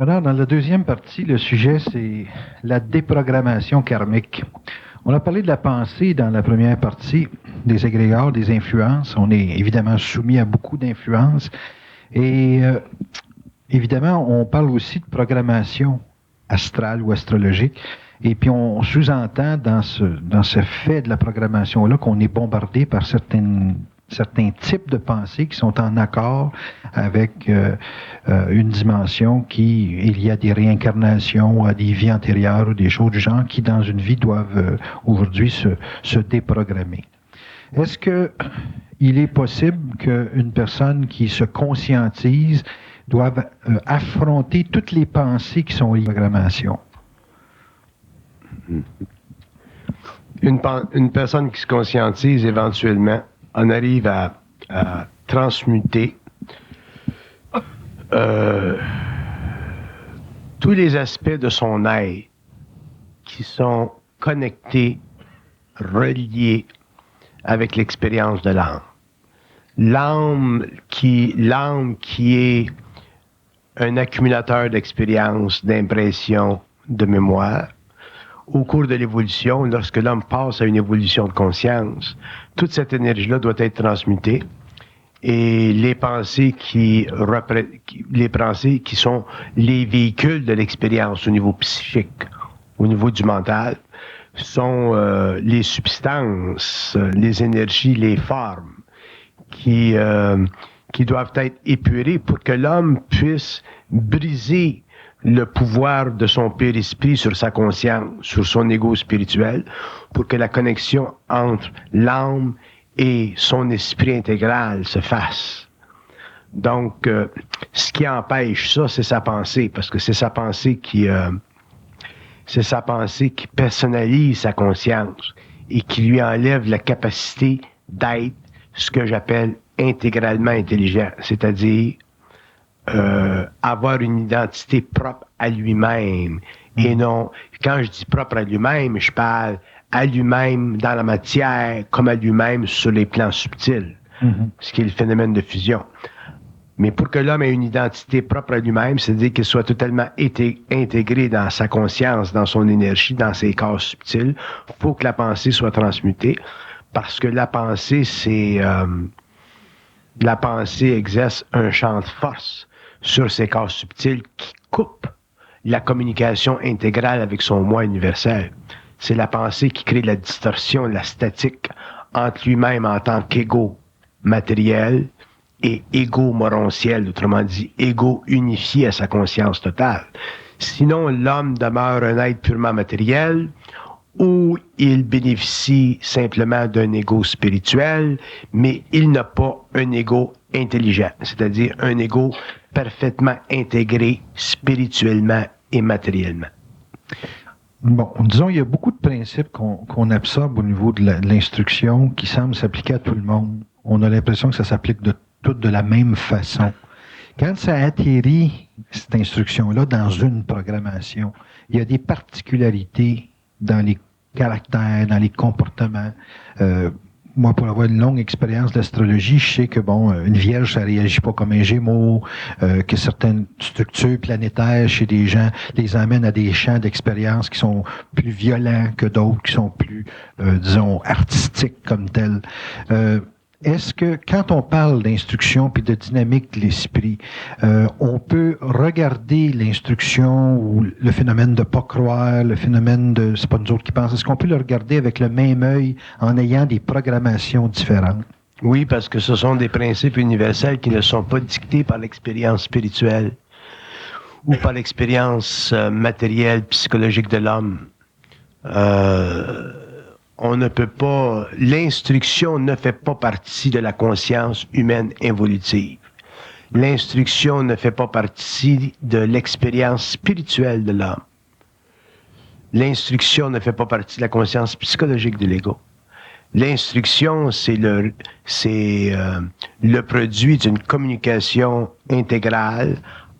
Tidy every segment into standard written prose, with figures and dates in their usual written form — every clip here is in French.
Alors, dans la deuxième partie, le sujet, c'est la déprogrammation karmique. On a parlé de la pensée dans la première partie, des égrégores, des influences. On est évidemment soumis à beaucoup d'influences. Et évidemment, on parle aussi de programmation astrale ou astrologique. Et puis, on sous-entend dans ce fait de la programmation-là qu'on est bombardé par certains types de pensées qui sont en accord avec une dimension il y a des réincarnations, à des vies antérieures ou des choses du genre qui, dans une vie, doivent aujourd'hui se déprogrammer. Est-ce que il est possible qu'une personne qui se conscientise doive affronter toutes les pensées qui sont liées à la programmation? Une personne qui se conscientise éventuellement en arrive à transmuter tous les aspects de son être qui sont connectés, reliés avec l'expérience de l'âme. L'âme qui est un accumulateur d'expériences, d'impressions, de mémoire. Au cours de l'évolution, lorsque l'homme passe à une évolution de conscience, toute cette énergie-là doit être transmutée et les pensées qui sont les véhicules de l'expérience au niveau psychique, au niveau du mental, sont les substances, les énergies, les formes qui doivent être épurées pour que l'homme puisse briser le pouvoir de son père-esprit sur sa conscience, sur son ego spirituel, pour que la connexion entre l'âme et son esprit intégral se fasse. Donc, ce qui empêche ça, c'est sa pensée, parce que c'est sa pensée qui personnalise sa conscience et qui lui enlève la capacité d'être ce que j'appelle intégralement intelligent, c'est-à-dire avoir une identité propre à lui-même. Et non, quand je dis propre à lui-même, je parle à lui-même dans la matière comme à lui-même sur les plans subtils, ce qui est le phénomène de fusion. Mais pour que l'homme ait une identité propre à lui-même, c'est-à-dire qu'il soit totalement intégré dans sa conscience, dans son énergie, dans ses corps subtils, il faut que la pensée soit transmutée, parce que la pensée, la pensée exerce un champ de force sur ces corps subtils qui coupent la communication intégrale avec son moi universel. C'est la pensée qui crée la distorsion, la statique entre lui-même en tant qu'ego matériel et ego morontiel, autrement dit, ego unifié à sa conscience totale. Sinon, l'homme demeure un être purement matériel où il bénéficie simplement d'un ego spirituel, mais il n'a pas un ego intelligent, c'est-à-dire un ego parfaitement intégré spirituellement et matériellement. Bon, disons, il y a beaucoup de principes qu'on absorbe au niveau de l'instruction qui semblent s'appliquer à tout le monde. On a l'impression que ça s'applique de la même façon. Quand ça atterrit, cette instruction-là, dans une programmation, il y a des particularités dans les caractères, dans les comportements. Moi, pour avoir une longue expérience d'astrologie, je sais que, une Vierge, ça réagit pas comme un Gémeaux, que certaines structures planétaires chez des gens les amènent à des champs d'expérience qui sont plus violents que d'autres, qui sont plus, disons, artistiques comme tels. Est-ce que, quand on parle d'instruction puis de dynamique de l'esprit, on peut regarder l'instruction ou le phénomène de pas croire, le phénomène de c'est pas nous autres qui pensent, est-ce qu'on peut le regarder avec le même œil en ayant des programmations différentes? Oui, parce que ce sont des principes universels qui ne sont pas dictés par l'expérience spirituelle ou par l'expérience matérielle, psychologique de l'homme. On ne peut pas, l'instruction ne fait pas partie de la conscience humaine évolutive. L'instruction ne fait pas partie de l'expérience spirituelle de l'homme. L'instruction ne fait pas partie de la conscience psychologique de l'ego. L'instruction, c'est le produit d'une communication intégrale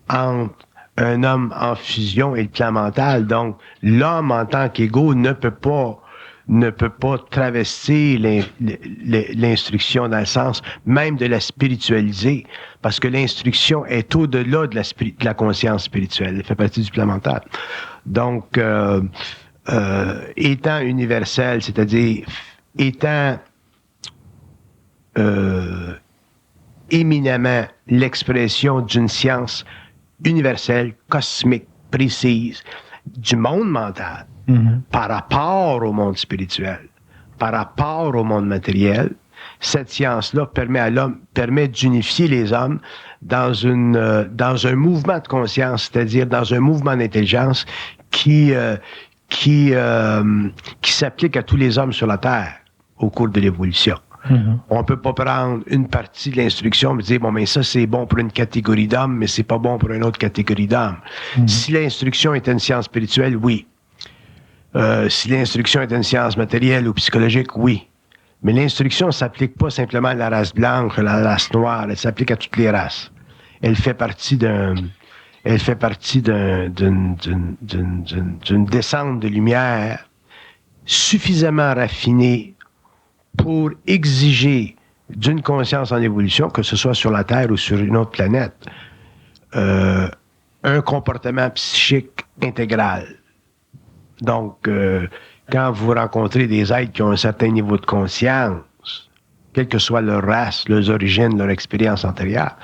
entre un homme en fusion et le plan mental. Donc, l'homme en tant qu'ego ne peut pas ne peut pas travestir l'instruction dans le sens même de la spiritualiser, parce que l'instruction est au-delà de la conscience spirituelle. Elle fait partie du plan mental. Donc, étant universel, c'est-à-dire étant éminemment l'expression d'une science universelle, cosmique, précise, du monde mental, par rapport au monde spirituel, par rapport au monde matériel, cette science-là permet d'unifier les hommes dans un mouvement de conscience, c'est-à-dire dans un mouvement d'intelligence qui s'applique à tous les hommes sur la Terre au cours de l'évolution. On ne peut pas prendre une partie de l'instruction et dire, bon, mais ça, c'est bon pour une catégorie d'hommes, mais c'est pas bon pour une autre catégorie d'hommes. Si l'instruction est une science spirituelle, oui. Si l'instruction est une science matérielle ou psychologique, oui. Mais l'instruction ne s'applique pas simplement à la race blanche, à la race noire, elle s'applique à toutes les races. Elle fait partie d'une descente de lumière suffisamment raffinée pour exiger d'une conscience en évolution, que ce soit sur la Terre ou sur une autre planète, un comportement psychique intégral. Donc, quand vous rencontrez des êtres qui ont un certain niveau de conscience, quelle que soit leur race, leurs origines, leur expérience antérieure,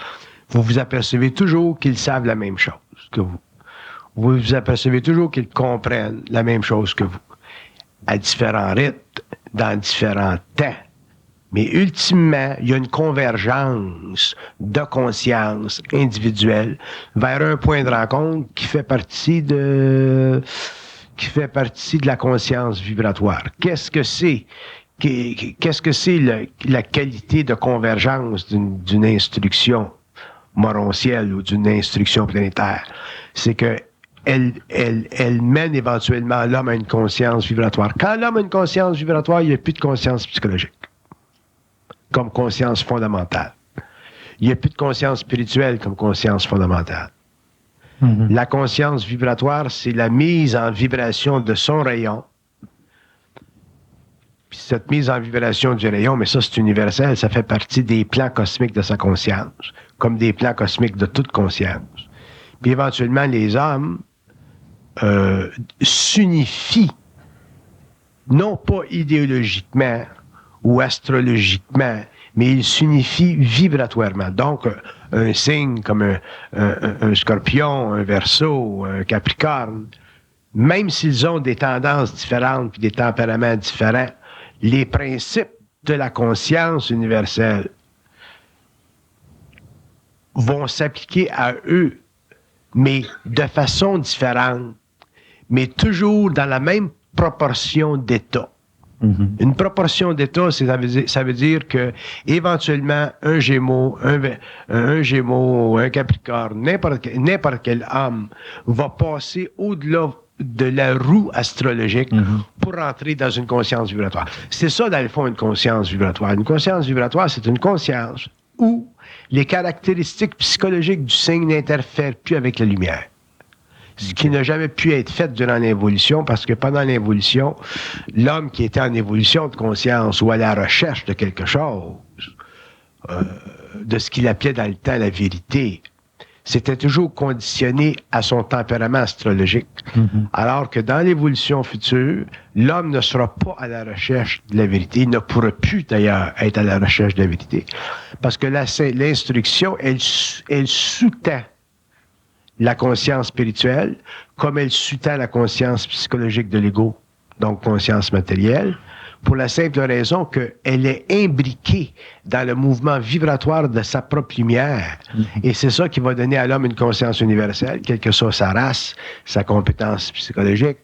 vous vous apercevez toujours qu'ils savent la même chose que vous. Vous vous apercevez toujours qu'ils comprennent la même chose que vous, à différents rythmes, dans différents temps. Mais ultimement, il y a une convergence de conscience individuelle vers un point de rencontre qui fait partie de la conscience vibratoire. Qu'est-ce que c'est la qualité de convergence d'une instruction morontielle ou d'une instruction planétaire? C'est que elle mène éventuellement l'homme à une conscience vibratoire. Quand l'homme a une conscience vibratoire, il n'y a plus de conscience psychologique comme conscience fondamentale. Il n'y a plus de conscience spirituelle comme conscience fondamentale. La conscience vibratoire, c'est la mise en vibration de son rayon. Puis cette mise en vibration du rayon, mais ça c'est universel, ça fait partie des plans cosmiques de sa conscience, comme des plans cosmiques de toute conscience. Puis éventuellement, les hommes s'unifient, non pas idéologiquement ou astrologiquement, mais ils s'unifient vibratoirement. Donc, un signe comme un scorpion, un verseau, un capricorne, même s'ils ont des tendances différentes et des tempéraments différents, les principes de la conscience universelle vont s'appliquer à eux, mais de façon différente, mais toujours dans la même proportion d'état. Une proportion d'état, ça veut dire que éventuellement un Gémeaux, un Capricorne, n'importe quel homme va passer au-delà de la roue astrologique pour rentrer dans une conscience vibratoire. C'est ça, dans le fond, une conscience vibratoire. Une conscience vibratoire, c'est une conscience où les caractéristiques psychologiques du signe n'interfèrent plus avec la lumière. Ce qui n'a jamais pu être fait durant l'évolution, parce que pendant l'évolution, l'homme qui était en évolution de conscience ou à la recherche de quelque chose, de ce qu'il appelait dans le temps la vérité, c'était toujours conditionné à son tempérament astrologique. Alors que dans l'évolution future, l'homme ne sera pas à la recherche de la vérité. Il ne pourra plus d'ailleurs être à la recherche de la vérité. Parce que l'instruction, elle sous-tend la conscience spirituelle, comme elle sous-tend la conscience psychologique de l'ego, donc conscience matérielle, pour la simple raison qu'elle est imbriquée dans le mouvement vibratoire de sa propre lumière. Et c'est ça qui va donner à l'homme une conscience universelle, quelle que soit sa race, sa compétence psychologique,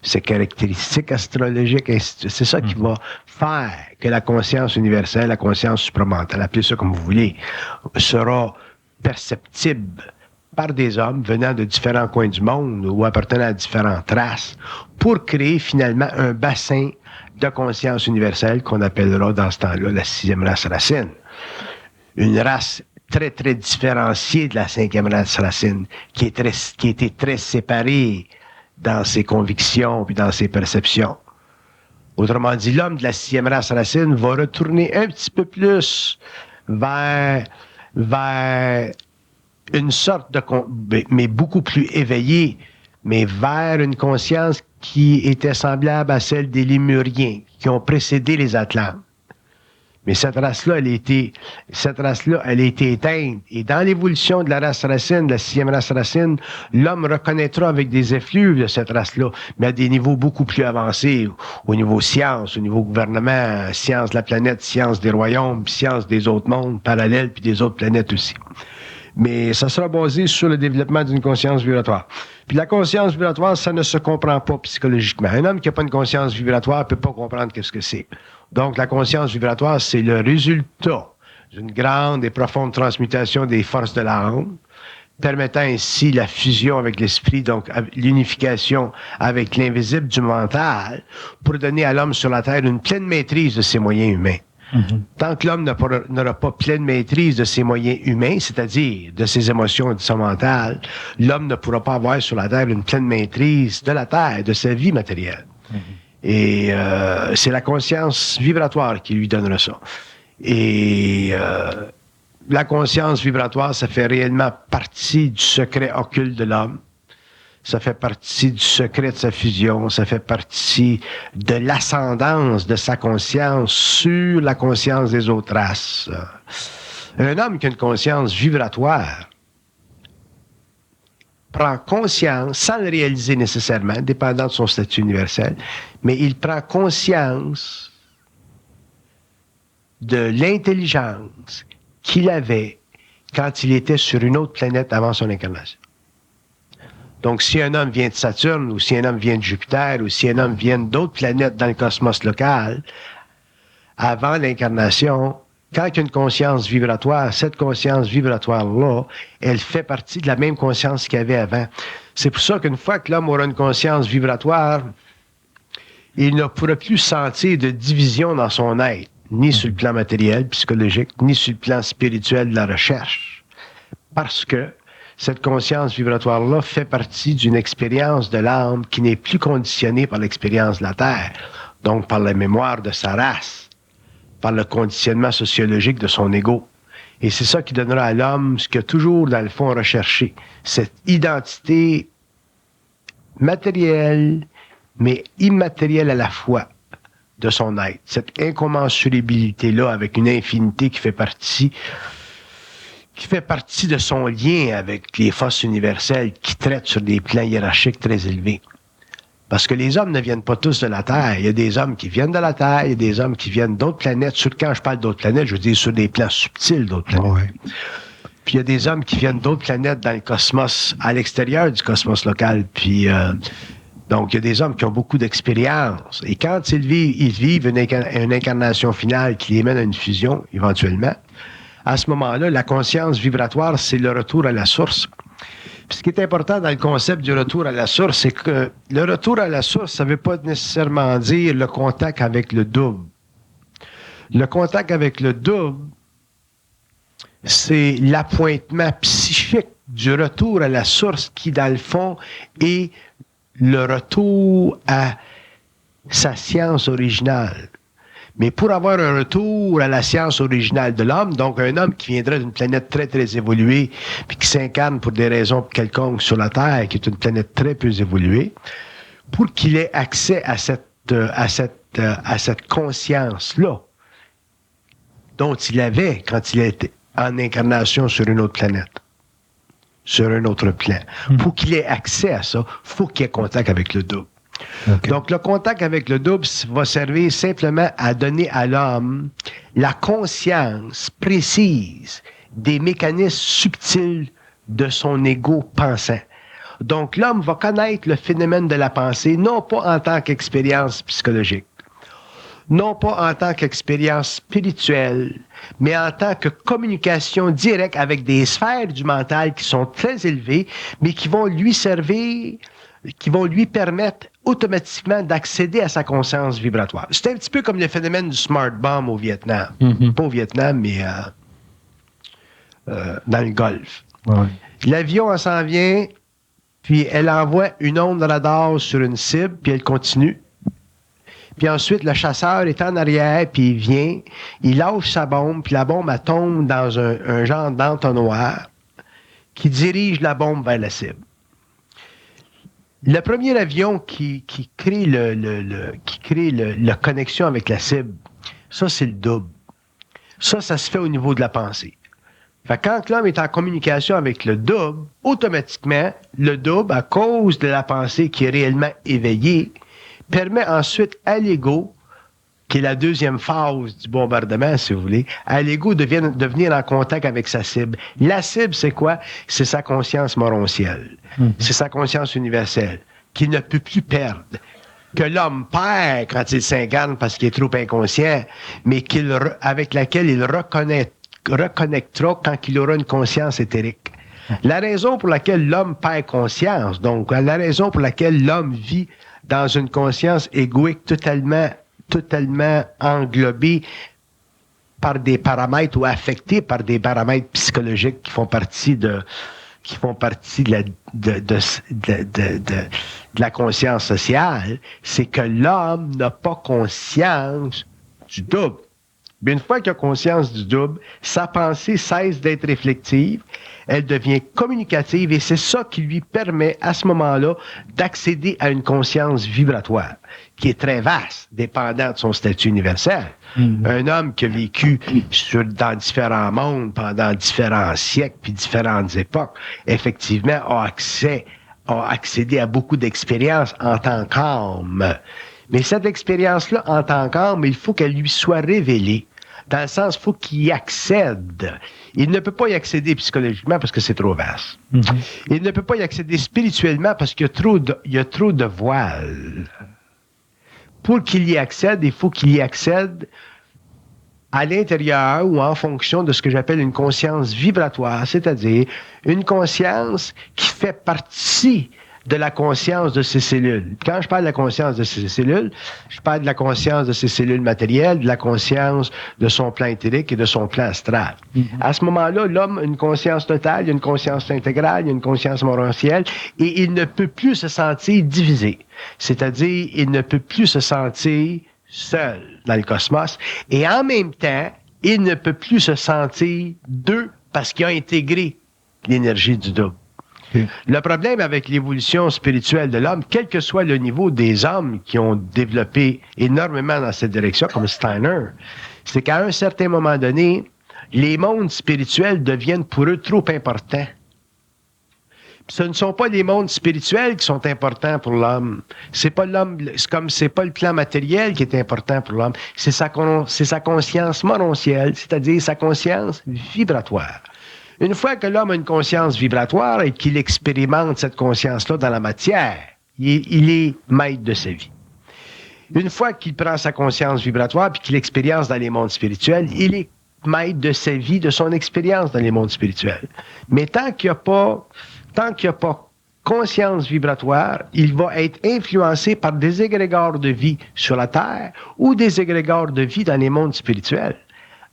ses caractéristiques astrologiques. C'est ça qui va faire que la conscience universelle, la conscience supramentale, appelez ça comme vous voulez, sera perceptible par des hommes venant de différents coins du monde ou appartenant à différentes races pour créer finalement un bassin de conscience universelle qu'on appellera dans ce temps-là la 6e race racine. Une race très, très différenciée de la 5e race racine, qui était très séparée dans ses convictions puis dans ses perceptions. Autrement dit, l'homme de la 6e race racine va retourner un petit peu plus vers une sorte de... mais beaucoup plus éveillé, mais vers une conscience qui était semblable à celle des Lémuriens, qui ont précédé les Atlantes. Mais cette race-là, elle a été éteinte. Et dans l'évolution de la race racine, de la 6e race racine, l'homme reconnaîtra avec des effluves de cette race-là, mais à des niveaux beaucoup plus avancés, au niveau science, au niveau gouvernement, science de la planète, science des royaumes, science des autres mondes parallèles, puis des autres planètes aussi. Mais ça sera basé sur le développement d'une conscience vibratoire. Puis la conscience vibratoire, ça ne se comprend pas psychologiquement. Un homme qui n'a pas une conscience vibratoire ne peut pas comprendre qu'est-ce que c'est. Donc la conscience vibratoire, c'est le résultat d'une grande et profonde transmutation des forces de l'âme, permettant ainsi la fusion avec l'esprit, donc l'unification avec l'invisible du mental, pour donner à l'homme sur la Terre une pleine maîtrise de ses moyens humains. Mm-hmm. Tant que l'homme n'aura pas pleine maîtrise de ses moyens humains, c'est-à-dire de ses émotions et de son mental, l'homme ne pourra pas avoir sur la Terre une pleine maîtrise de la Terre, de sa vie matérielle. Mm-hmm. Et c'est la conscience vibratoire qui lui donnera ça. Et la conscience vibratoire, ça fait réellement partie du secret occulte de l'homme. Ça fait partie du secret de sa fusion, ça fait partie de l'ascendance de sa conscience sur la conscience des autres races. Un homme qui a une conscience vibratoire prend conscience, sans le réaliser nécessairement, dépendant de son statut universel, mais il prend conscience de l'intelligence qu'il avait quand il était sur une autre planète avant son incarnation. Donc, si un homme vient de Saturne, ou si un homme vient de Jupiter, ou si un homme vient d'autres planètes dans le cosmos local, avant l'incarnation, quand il y a une conscience vibratoire, cette conscience vibratoire-là, elle fait partie de la même conscience qu'il y avait avant. C'est pour ça qu'une fois que l'homme aura une conscience vibratoire, il ne pourra plus sentir de division dans son être, ni sur le plan matériel, psychologique, ni sur le plan spirituel de la recherche. Parce que cette conscience vibratoire-là fait partie d'une expérience de l'âme qui n'est plus conditionnée par l'expérience de la Terre, donc par la mémoire de sa race, par le conditionnement sociologique de son ego. Et c'est ça qui donnera à l'homme ce qu'il a toujours, dans le fond, recherché, cette identité matérielle, mais immatérielle à la fois de son être, cette incommensurabilité-là avec une infinité qui fait partie de son lien avec les forces universelles qui traitent sur des plans hiérarchiques très élevés. Parce que les hommes ne viennent pas tous de la Terre. Il y a des hommes qui viennent de la Terre, il y a des hommes qui viennent d'autres planètes. Quand je parle d'autres planètes, je veux dire sur des plans subtils d'autres planètes. Oh ouais. Puis il y a des hommes qui viennent d'autres planètes dans le cosmos, à l'extérieur du cosmos local. Puis donc il y a des hommes qui ont beaucoup d'expérience. Et quand ils vivent une incarnation finale qui les mène à une fusion, éventuellement, à ce moment-là, la conscience vibratoire, c'est le retour à la source. Puis ce qui est important dans le concept du retour à la source, c'est que le retour à la source, ça ne veut pas nécessairement dire le contact avec le double. Le contact avec le double, c'est l'appointement psychique du retour à la source qui, dans le fond, est le retour à sa science originale. Mais pour avoir un retour à la science originale de l'homme, donc un homme qui viendrait d'une planète très, très évoluée, puis qui s'incarne pour des raisons quelconques sur la Terre, qui est une planète très peu évoluée, pour qu'il ait accès à cette conscience-là, dont il avait quand il était en incarnation sur une autre planète, sur un autre plan. Pour qu'il ait accès à ça, il faut qu'il ait contact avec le double. Okay. Donc, le contact avec le double va servir simplement à donner à l'homme la conscience précise des mécanismes subtils de son ego pensant. Donc, l'homme va connaître le phénomène de la pensée, non pas en tant qu'expérience psychologique, non pas en tant qu'expérience spirituelle, mais en tant que communication directe avec des sphères du mental qui sont très élevées, mais qui vont lui servir, qui vont lui permettre automatiquement d'accéder à sa conscience vibratoire. C'est un petit peu comme le phénomène du smart bomb au Vietnam. Mm-hmm. Pas au Vietnam, mais dans le Golfe. Ouais. L'avion, elle s'en vient, puis elle envoie une onde radar sur une cible, puis elle continue. Puis ensuite, le chasseur est en arrière, puis il vient, il lâche sa bombe, puis la bombe, elle tombe dans un genre d'entonnoir qui dirige la bombe vers la cible. Le premier avion qui crée la connexion avec la cible, ça, c'est le double. Ça se fait au niveau de la pensée. Fait que quand l'homme est en communication avec le double, automatiquement, le double, à cause de la pensée qui est réellement éveillée, permet ensuite à l'ego, qui est la deuxième phase du bombardement, si vous voulez, à l'ego de venir en contact avec sa cible. La cible, c'est quoi? C'est sa conscience morontielle. C'est sa conscience universelle, qu'il ne peut plus perdre. Que l'homme perd quand il s'incarne parce qu'il est trop inconscient, mais avec laquelle il reconnectera quand il aura une conscience éthérique. La raison pour laquelle l'homme perd conscience, donc la raison pour laquelle l'homme vit dans une conscience égoïque totalement englobée par des paramètres ou affectée par des paramètres psychologiques qui font partie de la conscience sociale, c'est que l'homme n'a pas conscience du double. Mais une fois qu'il a conscience du double, sa pensée cesse d'être réflexive, elle devient communicative et c'est ça qui lui permet à ce moment-là d'accéder à une conscience vibratoire qui est très vaste, dépendant de son statut universel. Un homme qui a vécu dans différents mondes pendant différents siècles puis différentes époques, effectivement, a accédé à beaucoup d'expériences en tant qu'âme. Mais cette expérience-là, en tant qu'âme, il faut qu'elle lui soit révélée. Dans le sens, il faut qu'il y accède. Il ne peut pas y accéder psychologiquement parce que c'est trop vaste. Il ne peut pas y accéder spirituellement parce qu'il y a trop de voiles. Pour qu'il y accède, il faut qu'il y accède à l'intérieur ou en fonction de ce que j'appelle une conscience vibratoire, c'est-à-dire une conscience qui fait partie de la conscience de ces cellules. Quand je parle de la conscience de ces cellules, je parle de la conscience de ces cellules matérielles, de la conscience de son plan éthérique et de son plan astral. À ce moment-là, l'homme a une conscience totale, il y a une conscience intégrale, il y a une conscience morontielle, et il ne peut plus se sentir divisé. C'est-à-dire, il ne peut plus se sentir seul dans le cosmos, et en même temps, il ne peut plus se sentir deux parce qu'il a intégré l'énergie du double. Le problème avec l'évolution spirituelle de l'homme, quel que soit le niveau des hommes qui ont développé énormément dans cette direction, comme Steiner, c'est qu'à un certain moment donné, les mondes spirituels deviennent pour eux trop importants. Ce ne sont pas les mondes spirituels qui sont importants pour l'homme. C'est pas l'homme, c'est pas le plan matériel qui est important pour l'homme. C'est sa conscience morontielle, c'est-à-dire sa conscience vibratoire. Une fois que l'homme a une conscience vibratoire et qu'il expérimente cette conscience-là dans la matière, il est maître de sa vie. Une fois qu'il prend sa conscience vibratoire puis qu'il l'expérience dans les mondes spirituels, il est maître de sa vie, de son expérience dans les mondes spirituels. Mais tant qu'il n'y a pas conscience vibratoire, il va être influencé par des égrégores de vie sur la Terre ou des égrégores de vie dans les mondes spirituels.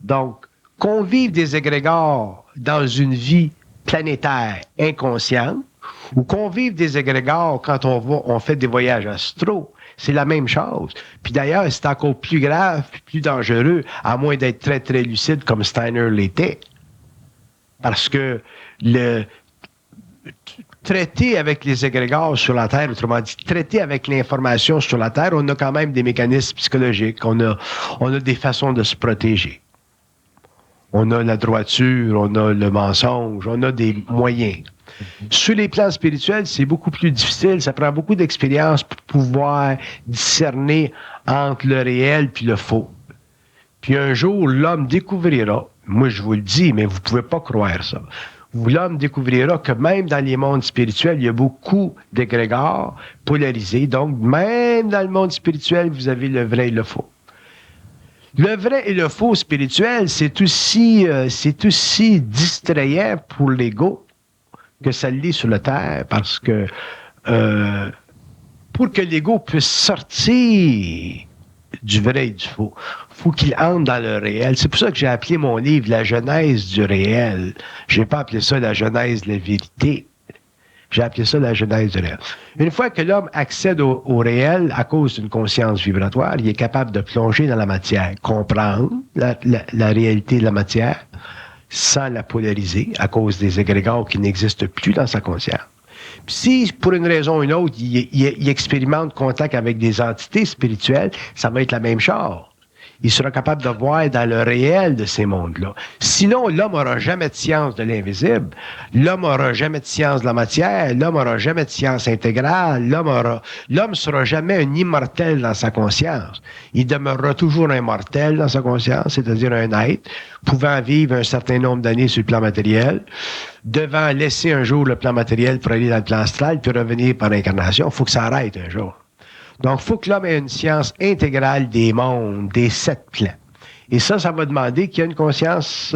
Donc, qu'on vive des égrégores dans une vie planétaire inconsciente ou qu'on vive des égrégores quand on fait des voyages astraux, c'est la même chose. Puis d'ailleurs, c'est encore plus grave, plus dangereux, à moins d'être très, très lucide comme Steiner l'était. Parce que traiter avec les égrégores sur la Terre, autrement dit, traiter avec l'information sur la Terre, on a quand même des mécanismes psychologiques, on a des façons de se protéger. On a la droiture, on a le mensonge, on a des moyens. Sur les plans spirituels, c'est beaucoup plus difficile. Ça prend beaucoup d'expérience pour pouvoir discerner entre le réel puis le faux. Puis un jour, l'homme découvrira, moi je vous le dis, mais vous ne pouvez pas croire ça, l'homme découvrira que même dans les mondes spirituels, il y a beaucoup d'égrégores polarisés. Donc, même dans le monde spirituel, vous avez le vrai et le faux. Le vrai et le faux spirituel, c'est aussi distrayant pour l'ego que ça l'est sur la Terre, parce que pour que l'ego puisse sortir du vrai et du faux, il faut qu'il entre dans le réel. C'est pour ça que j'ai appelé mon livre « La genèse du réel ». Je n'ai pas appelé ça « La genèse de la vérité ». J'ai appelé ça la genèse du réel. Une fois que l'homme accède au réel à cause d'une conscience vibratoire, il est capable de plonger dans la matière, comprendre la réalité de la matière sans la polariser à cause des égrégores qui n'existent plus dans sa conscience. Puis si, pour une raison ou une autre, il expérimente contact avec des entités spirituelles, ça va être la même chose. Il sera capable de voir dans le réel de ces mondes-là. Sinon, l'homme n'aura jamais de science de l'invisible, l'homme n'aura jamais de science de la matière, l'homme n'aura jamais de science intégrale, l'homme sera jamais un immortel dans sa conscience. Il demeurera toujours un mortel dans sa conscience, c'est-à-dire un être pouvant vivre un certain nombre d'années sur le plan matériel, devant laisser un jour le plan matériel pour aller dans le plan astral, puis revenir par incarnation. Il faut que ça arrête un jour. Donc, il faut que l'homme ait une science intégrale des mondes, des 7 plans. Et ça va demander qu'il y ait une conscience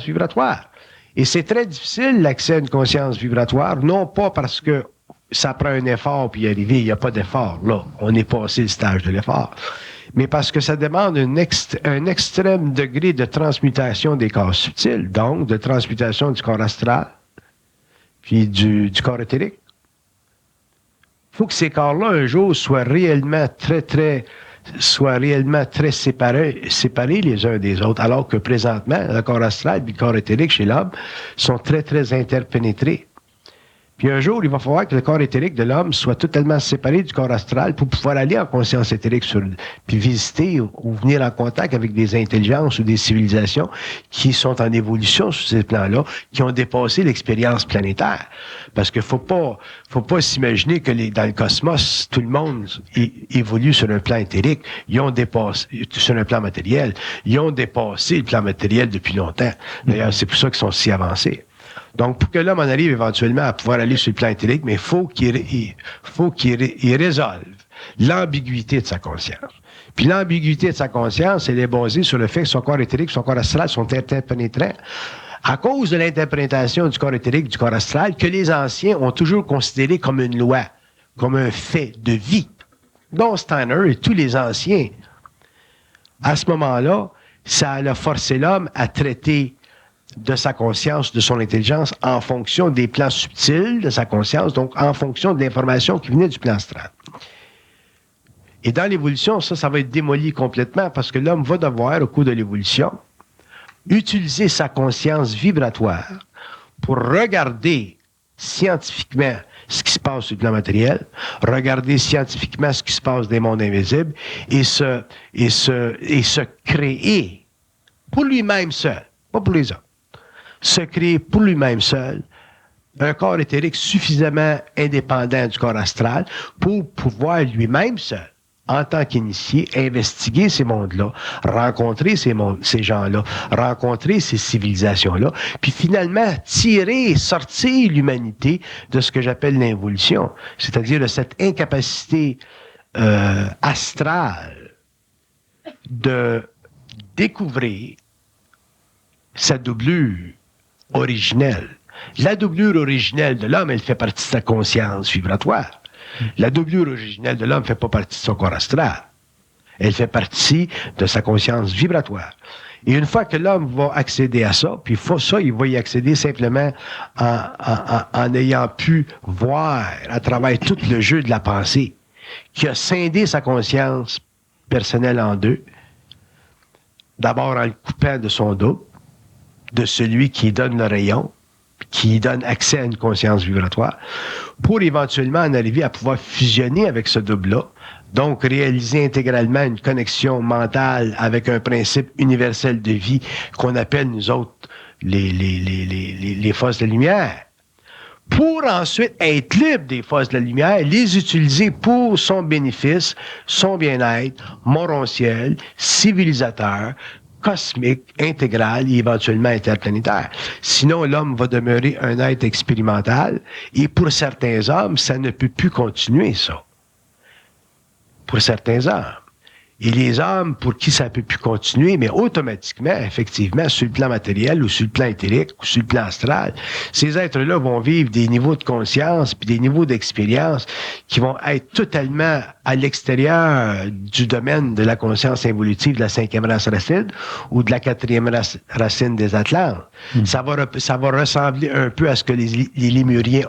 vibratoire. Et c'est très difficile, l'accès à une conscience vibratoire, non pas parce que ça prend un effort puis y arriver, il n'y a pas d'effort, là. On est passé le stage de l'effort. Mais parce que ça demande un extrême degré de transmutation des corps subtils, donc de transmutation du corps astral, puis du corps éthérique. Il faut que ces corps-là, un jour, soient réellement très séparés les uns des autres, alors que présentement, le corps astral et le corps éthérique chez l'homme sont très, très interpénétrés. Puis un jour, il va falloir que le corps éthérique de l'homme soit totalement séparé du corps astral pour pouvoir aller en conscience éthérique puis visiter ou venir en contact avec des intelligences ou des civilisations qui sont en évolution sur ces plans-là, qui ont dépassé l'expérience planétaire. Parce qu'il faut pas s'imaginer que dans le cosmos, tout le monde évolue sur un plan éthérique. Ils ont dépassé, sur un plan matériel, ils ont dépassé le plan matériel depuis longtemps. D'ailleurs, c'est pour ça qu'ils sont si avancés. Donc, pour que l'homme en arrive éventuellement à pouvoir aller sur le plan éthérique, mais il faut qu'il résolve l'ambiguïté de sa conscience. Puis l'ambiguïté de sa conscience, elle est basée sur le fait que son corps éthérique, son corps astral sont interpénétrants. À cause de l'interprétation du corps éthérique, du corps astral, que les anciens ont toujours considéré comme une loi, comme un fait de vie, dont Steiner et tous les anciens. À ce moment-là, ça a forcé l'homme à traiter de sa conscience, de son intelligence, en fonction des plans subtils de sa conscience, donc en fonction de l'information qui venait du plan astral. Et dans l'évolution, ça va être démoli complètement parce que l'homme va devoir, au cours de l'évolution, utiliser sa conscience vibratoire pour regarder scientifiquement ce qui se passe sur le plan matériel, regarder scientifiquement ce qui se passe dans les mondes invisibles et se créer pour lui-même seul, pas pour les autres. Se créer pour lui-même seul un corps éthérique suffisamment indépendant du corps astral pour pouvoir lui-même seul, en tant qu'initié, investiguer ces mondes-là, rencontrer ces gens-là, rencontrer ces civilisations-là, puis finalement sortir l'humanité de ce que j'appelle l'involution, c'est-à-dire de cette incapacité astrale de découvrir sa doublure originelle. La doublure originelle de l'homme, elle fait partie de sa conscience vibratoire. La doublure originelle de l'homme ne fait pas partie de son corps astral. Elle fait partie de sa conscience vibratoire. Et une fois que l'homme va accéder à ça, puis il va y accéder simplement en ayant pu voir à travers tout le jeu de la pensée, qui a scindé sa conscience personnelle en deux, d'abord en le coupant de son double, de celui qui donne le rayon, qui donne accès à une conscience vibratoire, pour éventuellement en arriver à pouvoir fusionner avec ce double-là, donc réaliser intégralement une connexion mentale avec un principe universel de vie qu'on appelle, nous autres, les forces de la lumière, pour ensuite être libre des forces de la lumière, les utiliser pour son bénéfice, son bien-être, morontiel, civilisateur, cosmique, intégral et éventuellement interplanétaire. Sinon, l'homme va demeurer un être expérimental et pour certains hommes, ça ne peut plus continuer, ça. Pour certains hommes. Et les hommes pour qui ça ne peut plus continuer, mais automatiquement, effectivement, sur le plan matériel ou sur le plan éthérique ou sur le plan astral, ces êtres-là vont vivre des niveaux de conscience puis des niveaux d'expérience qui vont être totalement à l'extérieur du domaine de la conscience involutive de la 5e race racine ou de la 4e racine des Atlantes. Ça va ressembler un peu à ce que les Lémuriens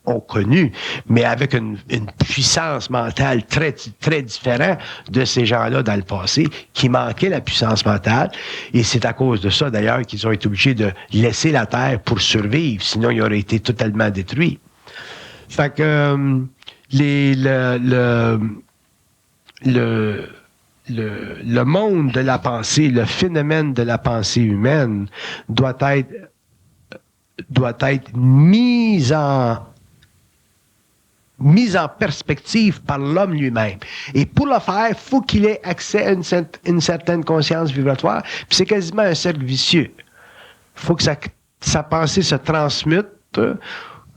ont connu, mais avec une puissance mentale très, très différente de ces gens-là dans le passé, qui manquaient la puissance mentale. Et c'est à cause de ça, d'ailleurs, qu'ils ont été obligés de laisser la Terre pour survivre, sinon ils auraient été totalement détruits. Fait que le monde de la pensée, le phénomène de la pensée humaine doit être mis en perspective par l'homme lui-même. Et pour le faire, il faut qu'il ait accès à une certaine conscience vibratoire. Puis c'est quasiment un cercle vicieux. Il faut que sa pensée se transmute,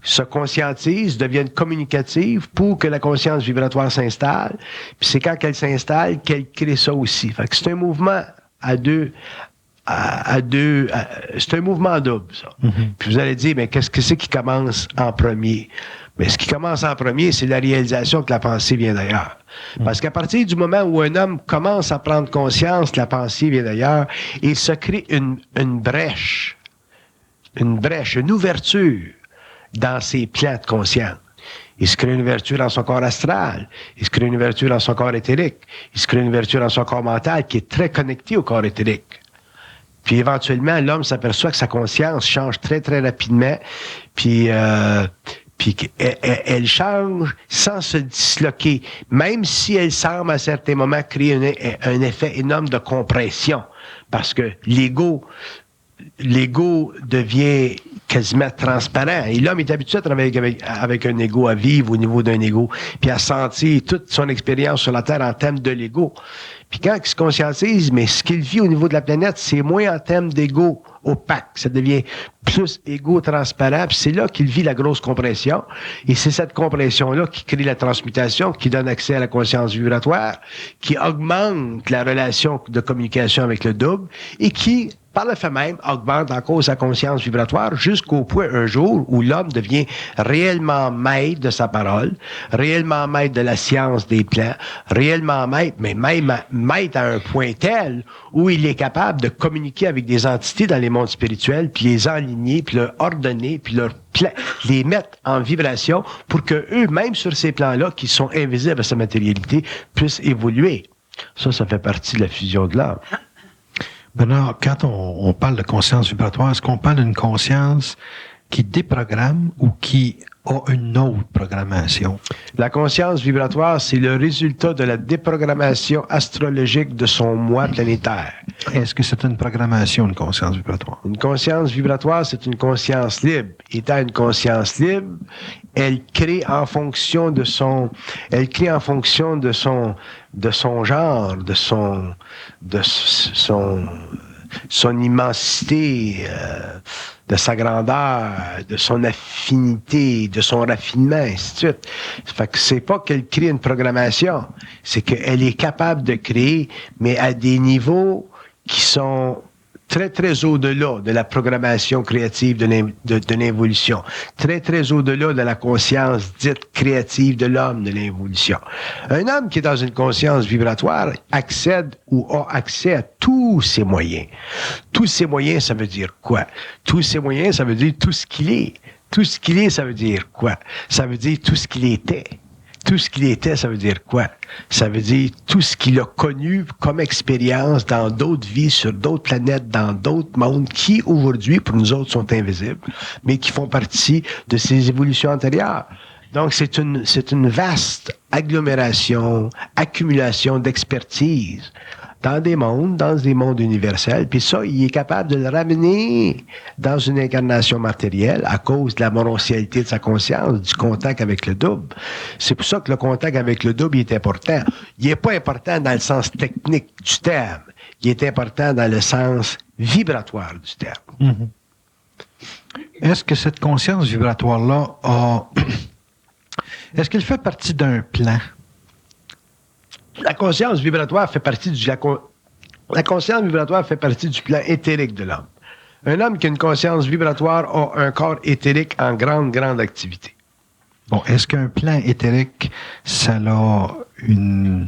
se conscientise, devienne communicative pour que la conscience vibratoire s'installe. Puis c'est quand qu'elle s'installe qu'elle crée ça aussi. Fait que c'est un mouvement c'est un mouvement double, ça. Puis vous allez dire, mais qu'est-ce que c'est qui commence en premier? Mais ce qui commence en premier, c'est la réalisation que la pensée vient d'ailleurs. Parce qu'à partir du moment où un homme commence à prendre conscience que la pensée vient d'ailleurs, il se crée une brèche, une ouverture dans ses plans de conscience. Il se crée une ouverture dans son corps astral, il se crée une ouverture dans son corps éthérique, il se crée une ouverture dans son corps mental qui est très connecté au corps éthérique. Puis éventuellement, l'homme s'aperçoit que sa conscience change très, très rapidement, puis elle change sans se disloquer, même si elle semble à certains moments créer un effet énorme de compression, parce que l'ego devient quasiment transparent. Et l'homme est habitué à travailler avec un ego, à vivre au niveau d'un ego, puis à sentir toute son expérience sur la Terre en termes de l'ego. Puis quand il se conscientise, mais ce qu'il vit au niveau de la planète, c'est moins en termes d'ego opaque. Ça devient plus égo transparent, puis c'est là qu'il vit la grosse compression. Et c'est cette compression-là qui crée la transmutation, qui donne accès à la conscience vibratoire, qui augmente la relation de communication avec le double, et qui, par le fait même, augmente encore sa conscience vibratoire jusqu'au point un jour où l'homme devient réellement maître de sa parole, réellement maître de la science des plans, réellement maître, mais même maître à un point tel où il est capable de communiquer avec des entités dans les mondes spirituels, puis les enligner, puis leur ordonner, puis les mettre en vibration pour que eux, même sur ces plans-là, qui sont invisibles à sa matérialité, puissent évoluer. Ça fait partie de la fusion de l'âme. Bernard, quand on parle de conscience vibratoire, est-ce qu'on parle d'une conscience qui déprogramme ou qui a une autre programmation? La conscience vibratoire, c'est le résultat de la déprogrammation astrologique de son moi planétaire. Est-ce que c'est une programmation, une conscience vibratoire? Une conscience vibratoire, c'est une conscience libre. Étant une conscience libre, elle crée en fonction de son genre, de son immensité, de sa grandeur, de son affinité, de son raffinement, ainsi de suite. Fait que c'est pas qu'elle crée une programmation, c'est qu'elle est capable de créer, mais à des niveaux qui sont très, très au-delà de la programmation créative de l'involution. Très, très au-delà de la conscience dite créative de l'homme de l'involution. Un homme qui est dans une conscience vibratoire accède ou a accès à tous ses moyens. Tous ses moyens, ça veut dire quoi? Tous ses moyens, ça veut dire tout ce qu'il est. Tout ce qu'il est, ça veut dire quoi? Ça veut dire tout ce qu'il était. Tout ce qu'il était, ça veut dire quoi? Ça veut dire tout ce qu'il a connu comme expérience dans d'autres vies, sur d'autres planètes, dans d'autres mondes, qui aujourd'hui, pour nous autres, sont invisibles, mais qui font partie de ces évolutions antérieures. Donc, c'est une vaste agglomération, accumulation d'expertise dans des mondes universels. Puis ça, il est capable de le ramener dans une incarnation matérielle à cause de la morontialité de sa conscience, du contact avec le double. C'est pour ça que le contact avec le double est important. Il n'est pas important dans le sens technique du terme. Il est important dans le sens vibratoire du terme. Mm-hmm. Est-ce que cette conscience vibratoire-là est-ce qu'elle fait partie d'un plan? La conscience vibratoire fait partie la conscience vibratoire fait partie du plan éthérique de l'homme. Un homme qui a une conscience vibratoire a un corps éthérique en grande activité. Bon, est-ce qu'un plan éthérique, ça a une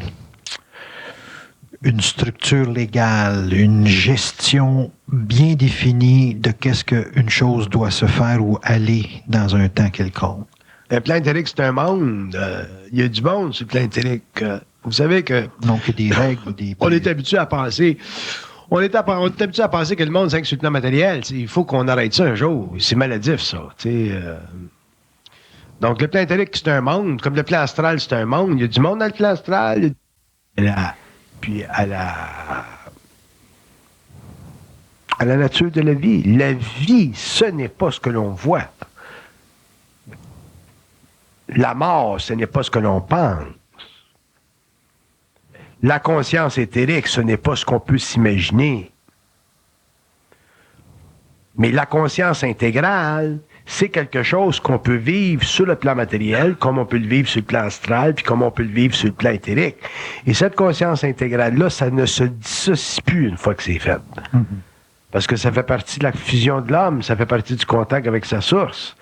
structure légale, une gestion bien définie de qu'est-ce qu'une chose doit se faire ou aller dans un temps quelconque? Le plan éthérique, c'est un monde. Il y a du monde sur le plan éthérique. Vous savez que... Donc, il y a des règles, on est habitué à penser... On est habitué à penser que le monde, c'est sur le plan matériel. Il faut qu'on arrête ça un jour. C'est maladif, ça. Donc, le plan éthérique, c'est un monde. Comme le plan astral, c'est un monde. Il y a du monde dans le plan astral. Puis à la nature de la vie. La vie, ce n'est pas ce que l'on voit. La mort, ce n'est pas ce que l'on pense. La conscience éthérique, ce n'est pas ce qu'on peut s'imaginer. Mais la conscience intégrale, c'est quelque chose qu'on peut vivre sur le plan matériel, comme on peut le vivre sur le plan astral, puis comme on peut le vivre sur le plan éthérique. Et cette conscience intégrale-là, ça ne se dissocie plus une fois que c'est fait. Mm-hmm. Parce que ça fait partie de la fusion de l'homme, ça fait partie du contact avec sa source.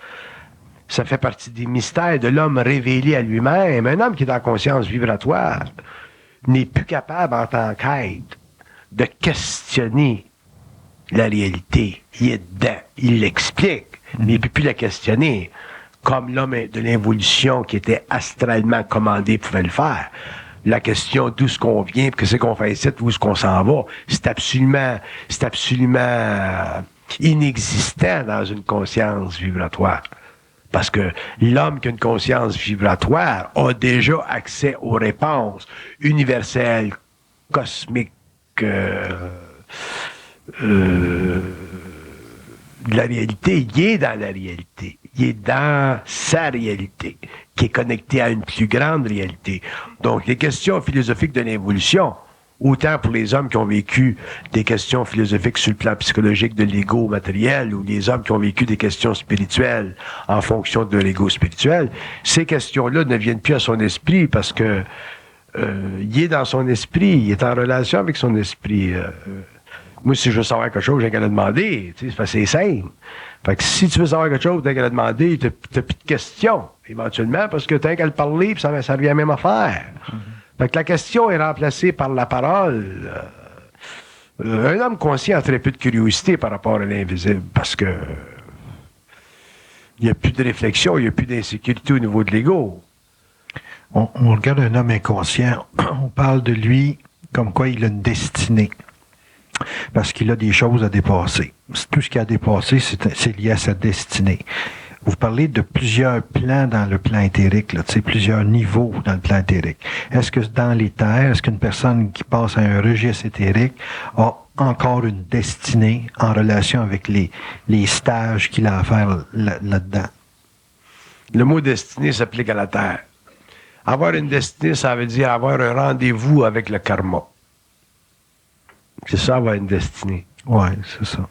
Ça fait partie des mystères de l'homme révélé à lui-même. Un homme qui est en conscience vibratoire n'est plus capable, en tant qu'être, de questionner la réalité. Il est dedans, il l'explique, mais il ne peut plus la questionner, comme l'homme de l'évolution qui était astralement commandé pouvait le faire. La question d'où est-ce qu'on vient, que c'est qu'on fait ici, où est-ce qu'on s'en va, c'est absolument inexistant dans une conscience vibratoire. Parce que l'homme qui a une conscience vibratoire a déjà accès aux réponses universelles, cosmiques, de la réalité. Il est dans la réalité. Il est dans sa réalité, qui est connectée à une plus grande réalité. Donc, les questions philosophiques de l'évolution, autant pour les hommes qui ont vécu des questions philosophiques sur le plan psychologique de l'ego matériel ou les hommes qui ont vécu des questions spirituelles en fonction de l'ego spirituel, ces questions-là ne viennent plus à son esprit parce que il est dans son esprit, il est en relation avec son esprit. Moi, si je veux savoir quelque chose, j'ai qu'à le demander. C'est simple. Fait que si tu veux savoir quelque chose, t'as qu'à le demander, t'as plus de questions, éventuellement, parce que t'as qu'à le parler, puis ça revient à la même affaire. Fait que la question est remplacée par la parole. Un homme conscient a très peu de curiosité par rapport à l'invisible parce que il n'y a plus de réflexion, il n'y a plus d'insécurité au niveau de l'ego. On regarde un homme inconscient, on parle de lui comme quoi il a une destinée. Parce qu'il a des choses à dépasser. Tout ce qu'il a dépassé, c'est lié à sa destinée. Vous parlez de plusieurs plans dans le plan éthérique, là, plusieurs niveaux dans le plan éthérique. Est-ce que dans les terres, est-ce qu'une personne qui passe à un registre éthérique a encore une destinée en relation avec les stages qu'il a à faire là-dedans? Le mot destinée s'applique à la terre. Avoir une destinée, ça veut dire avoir un rendez-vous avec le karma. C'est ça, avoir une destinée. Oui, c'est ça.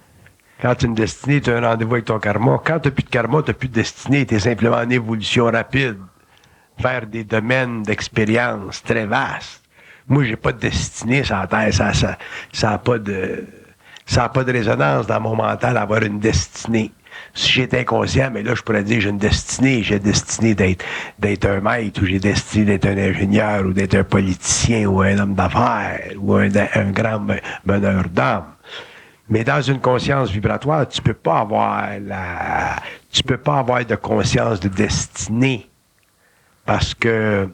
Quand tu as une destinée, tu as un rendez-vous avec ton karma. Quand tu n'as plus de karma, tu n'as plus de destinée. Tu es simplement en évolution rapide vers des domaines d'expérience très vastes. Moi, j'ai pas de destinée sur la Terre. Ça n'a pas de résonance dans mon mental d'avoir une destinée. Si j'étais inconscient, mais là, je pourrais dire j'ai une destinée. J'ai destinée d'être un maître, ou j'ai destinée d'être un ingénieur, ou d'être un politicien, ou un homme d'affaires, ou un grand meneur d'âme. Mais dans une conscience vibratoire, tu peux pas avoir de conscience de destinée. Parce que,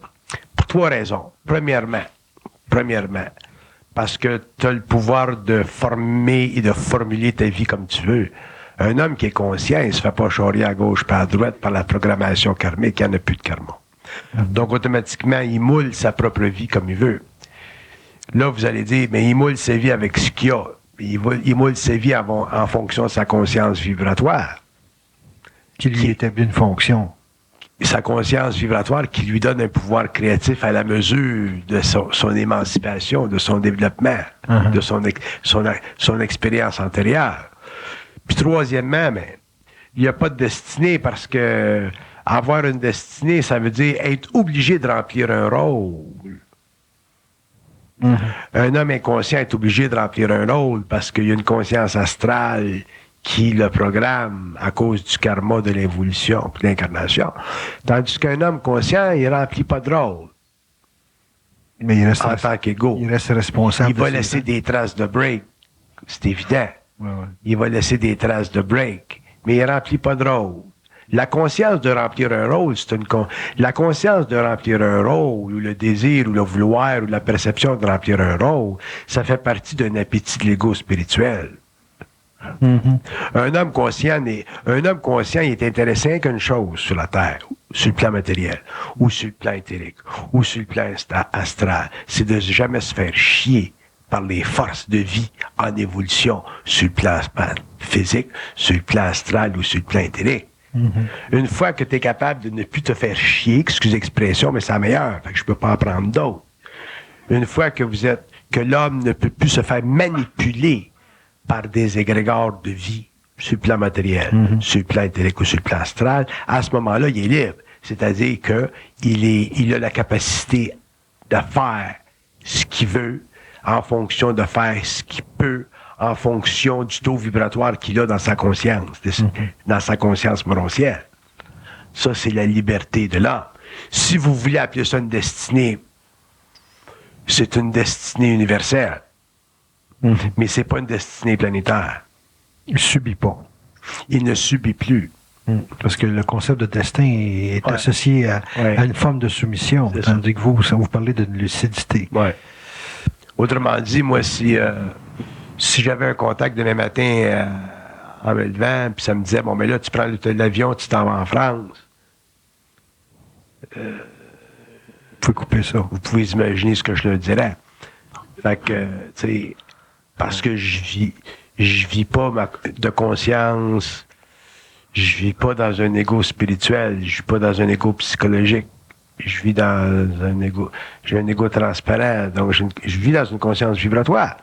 pour 3 raisons. Premièrement, parce que tu as le pouvoir de former et de formuler ta vie comme tu veux. Un homme qui est conscient, il se fait pas charrier à gauche pas à droite par la programmation karmique, il n'y en a plus de karma. Donc, automatiquement, il moule sa propre vie comme il veut. Là, vous allez dire, mais il moule sa vie avec ce qu'il a. Il moule sa vie en fonction de sa conscience vibratoire. Qui lui établit une fonction. Sa conscience vibratoire qui lui donne un pouvoir créatif à la mesure de son émancipation, de son développement, de son expérience antérieure. Puis troisièmement, il n'y a pas de destinée parce que avoir une destinée, ça veut dire être obligé de remplir un rôle. Un homme inconscient est obligé de remplir un rôle parce qu'il y a une conscience astrale qui le programme à cause du karma de l'évolution et de l'incarnation. Tandis qu'un homme conscient, il ne remplit pas de rôle. Mais il reste, en tant qu'égo. Il reste responsable. Il va laisser des traces de break. C'est évident. Il va laisser des traces de break. Mais il ne remplit pas de rôle. La conscience de remplir un rôle, la conscience de remplir un rôle, ou le désir, ou le vouloir, ou la perception de remplir un rôle, ça fait partie d'un appétit de l'ego spirituel. Un homme conscient, il est intéressé qu'une chose sur la Terre, sur le plan matériel, ou sur le plan éthérique, ou sur le plan astral. C'est de jamais se faire chier par les forces de vie en évolution sur le plan physique, sur le plan astral ou sur le plan éthérique. Une fois que tu es capable de ne plus te faire chier, excusez l'expression, mais c'est la meilleure, fait que je peux pas en prendre d'autres. Une fois que l'homme ne peut plus se faire manipuler par des égrégores de vie sur le plan matériel, sur le plan éthérique ou sur le plan astral, à ce moment-là, il est libre. C'est-à-dire qu'il a la capacité de faire ce qu'il veut en fonction de faire ce qu'il peut en fonction du taux vibratoire qu'il a dans sa conscience, dans sa conscience morontielle. Ça, c'est la liberté de l'homme. Si vous voulez appeler ça une destinée, c'est une destinée universelle. Mais c'est pas une destinée planétaire. Il ne subit pas. Il ne subit plus. Parce que le concept de destin est associé à une forme de soumission, tandis que vous parlez d'une lucidité. Ouais. Autrement dit, moi, si j'avais un contact demain matin en me levant, puis ça me disait, bon, mais là, tu prends l'avion, tu t'en vas en France. Vous pouvez couper ça. Vous pouvez imaginer ce que je leur dirais. Fait que, tu sais, parce que je vis pas de conscience, je vis pas dans un ego spirituel, je vis pas dans un ego psychologique. Je vis dans un ego, j'ai un ego transparent, donc je vis dans une conscience vibratoire.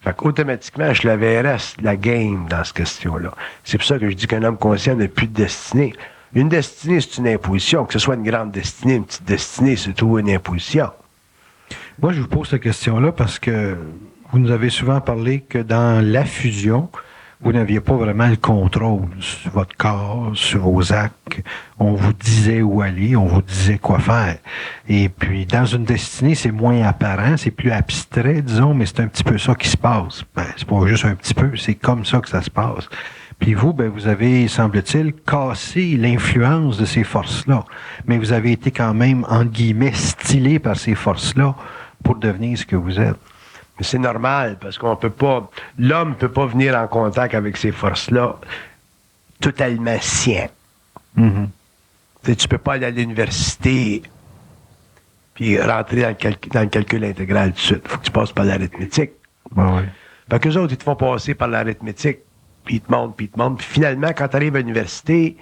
Fait qu'automatiquement, je la VRS, la game dans cette question-là. C'est pour ça que je dis qu'un homme conscient n'a plus de destinée. Une destinée, c'est une imposition. Que ce soit une grande destinée, une petite destinée, c'est tout une imposition. Moi, je vous pose cette question-là parce que vous nous avez souvent parlé que dans la fusion, vous n'aviez pas vraiment le contrôle sur votre corps, sur vos actes. On vous disait où aller, on vous disait quoi faire. Et puis, dans une destinée, c'est moins apparent, c'est plus abstrait, disons, mais c'est un petit peu ça qui se passe. Ben, c'est pas juste un petit peu, c'est comme ça que ça se passe. Puis vous, ben, vous avez, semble-t-il, cassé l'influence de ces forces-là. Mais vous avez été quand même, entre guillemets, stylé par ces forces-là pour devenir ce que vous êtes. Mais c'est normal, parce qu'on peut pas... L'homme ne peut pas venir en contact avec ces forces-là totalement sien. Tu peux pas aller à l'université puis rentrer dans le calcul intégral tout de suite. Il faut que tu passes par l'arithmétique. Fait qu'eux autres, ils te font passer par l'arithmétique, puis ils te montrent, puis finalement, quand tu arrives à l'université,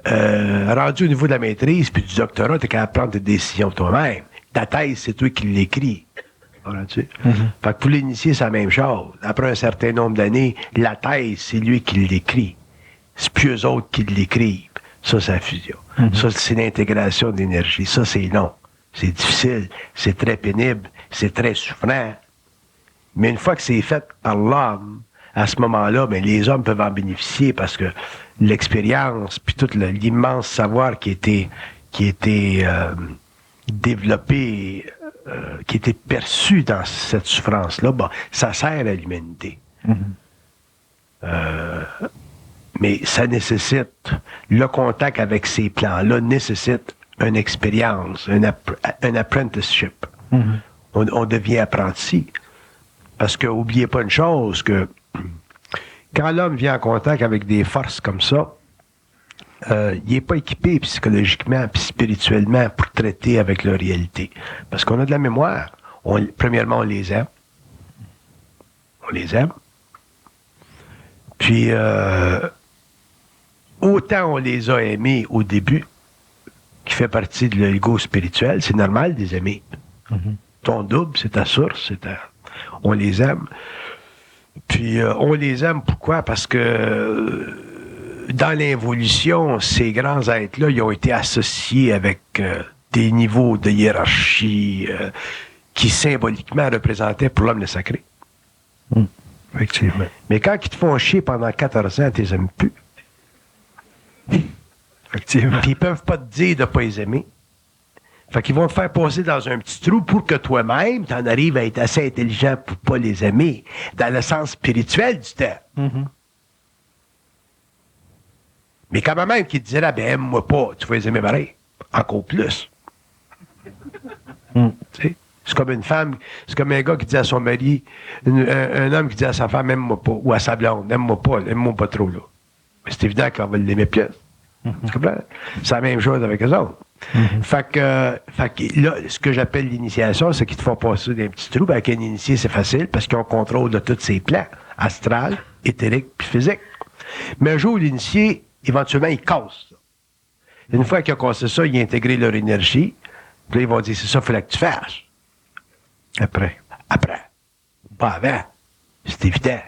rendu au niveau de la maîtrise puis du doctorat, tu es capable de prendre des décisions toi-même. Ta thèse, c'est toi qui l'écris. Fait que pour l'initier, c'est la même chose. Après un certain nombre d'années, la thèse, c'est lui qui l'écrit. C'est plus eux autres qui l'écrivent. Ça, c'est la fusion. Ça, c'est l'intégration d'énergie. Ça, c'est long. C'est difficile. C'est très pénible. C'est très souffrant. Mais une fois que c'est fait par l'homme, à ce moment-là, ben, les hommes peuvent en bénéficier parce que l'expérience, puis tout l'immense savoir qui était développé, qui était perçu dans cette souffrance-là, bon, ça sert à l'humanité. Mais ça nécessite, le contact avec ces plans-là nécessite une expérience, un apprenticeship. On devient apprenti. Parce que, oubliez pas une chose, que quand l'homme vient en contact avec des forces comme ça, il n'est pas équipé psychologiquement et spirituellement pour traiter avec leur réalité. Parce qu'on a de la mémoire. Premièrement, on les aime. On les aime. Puis, autant on les a aimés au début, qui fait partie de l'ego spirituel, c'est normal de les aimer. Ton double, c'est ta source, on les aime. Puis, on les aime pourquoi? Parce que dans l'évolution, ces grands êtres-là, ils ont été associés avec des niveaux de hiérarchie qui symboliquement représentait pour l'homme le sacré. Effectivement. Mais quand ils te font chier pendant 14 ans, tu les aimes plus. Effectivement. Puis ils peuvent pas te dire de ne pas les aimer. Fait qu'ils vont te faire passer dans un petit trou pour que toi-même, tu en arrives à être assez intelligent pour pas les aimer, dans le sens spirituel du terme. Mm-hmm. Mais quand même qui te dirait, ben aime-moi pas, tu vas les aimer pareil. Encore plus. Tu sais? C'est comme une femme, c'est comme un gars qui dit à son mari, un homme qui dit à sa femme, aime-moi pas, ou à sa blonde, aime-moi pas trop, là. Mais c'est évident qu'on va l'aimer plus. Tu comprends? C'est la même chose avec eux autres. Fait que là, ce que j'appelle l'initiation, c'est qu'ils te font passer des petits trous. Avec un initié, c'est facile parce qu'ils ont contrôle de tous ses plans, astral, éthérique, puis physique. Mais un jour, l'initié, éventuellement, il casse ça. Une fois qu'il a cassé ça, il a intégré leur énergie. Puis là, ils vont dire, c'est ça qu'il fallait que tu fasses. Après. Pas avant. C'est évident.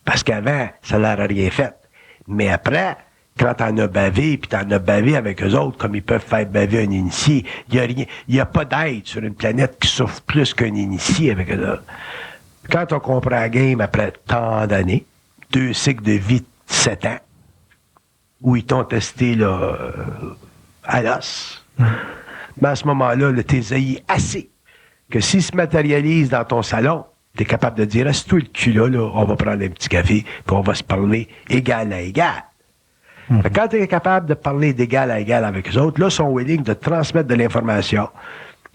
Parce qu'avant, ça leur a rien fait. Mais après, quand t'en as bavé, puis t'en as bavé avec eux autres, comme ils peuvent faire baver un initié, il n'y a pas d'être sur une planète qui souffre plus qu'un initié avec eux autres. Quand on comprend la game après tant d'années, 2 cycles de vie de 7 ans, où ils t'ont testé là, à l'os, mais à ce moment-là, t'es haï assez que s'ils se matérialisent dans ton salon, t'es capable de dire, assieds-toi le cul là, on va prendre un petit café, puis on va se parler égal à égal. Fait que quand tu es capable de parler d'égal à égal avec eux autres, là, ils sont willing de transmettre de l'information,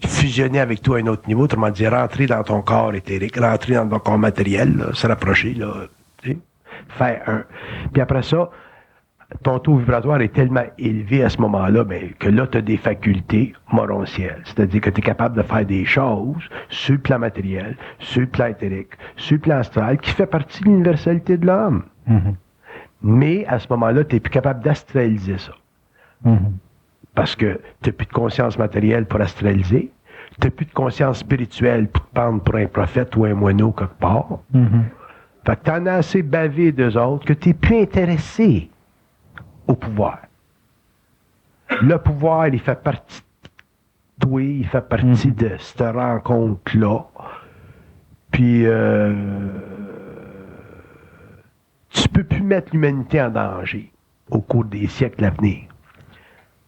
fusionner avec toi à un autre niveau, autrement dit, rentrer dans ton corps éthérique, rentrer dans ton corps matériel, là, se rapprocher, là, tu sais, faire un. Puis après ça, ton taux vibratoire est tellement élevé à ce moment-là, ben, que là, tu as des facultés morontielles. C'est-à-dire que tu es capable de faire des choses sur le plan matériel, sur le plan éthérique, sur le plan astral, qui fait partie de l'universalité de l'homme. Mais à ce moment-là, tu n'es plus capable d'astraliser ça. Parce que tu n'as plus de conscience matérielle pour astraliser, tu n'as plus de conscience spirituelle pour te prendre pour un prophète ou un moineau quelque part. Fait que tu en as assez bavé d'eux autres que tu n'es plus intéressé au pouvoir. Le pouvoir, il fait partie de toi, il fait partie de cette rencontre-là. Puis, tu peux plus mettre l'humanité en danger au cours des siècles à venir.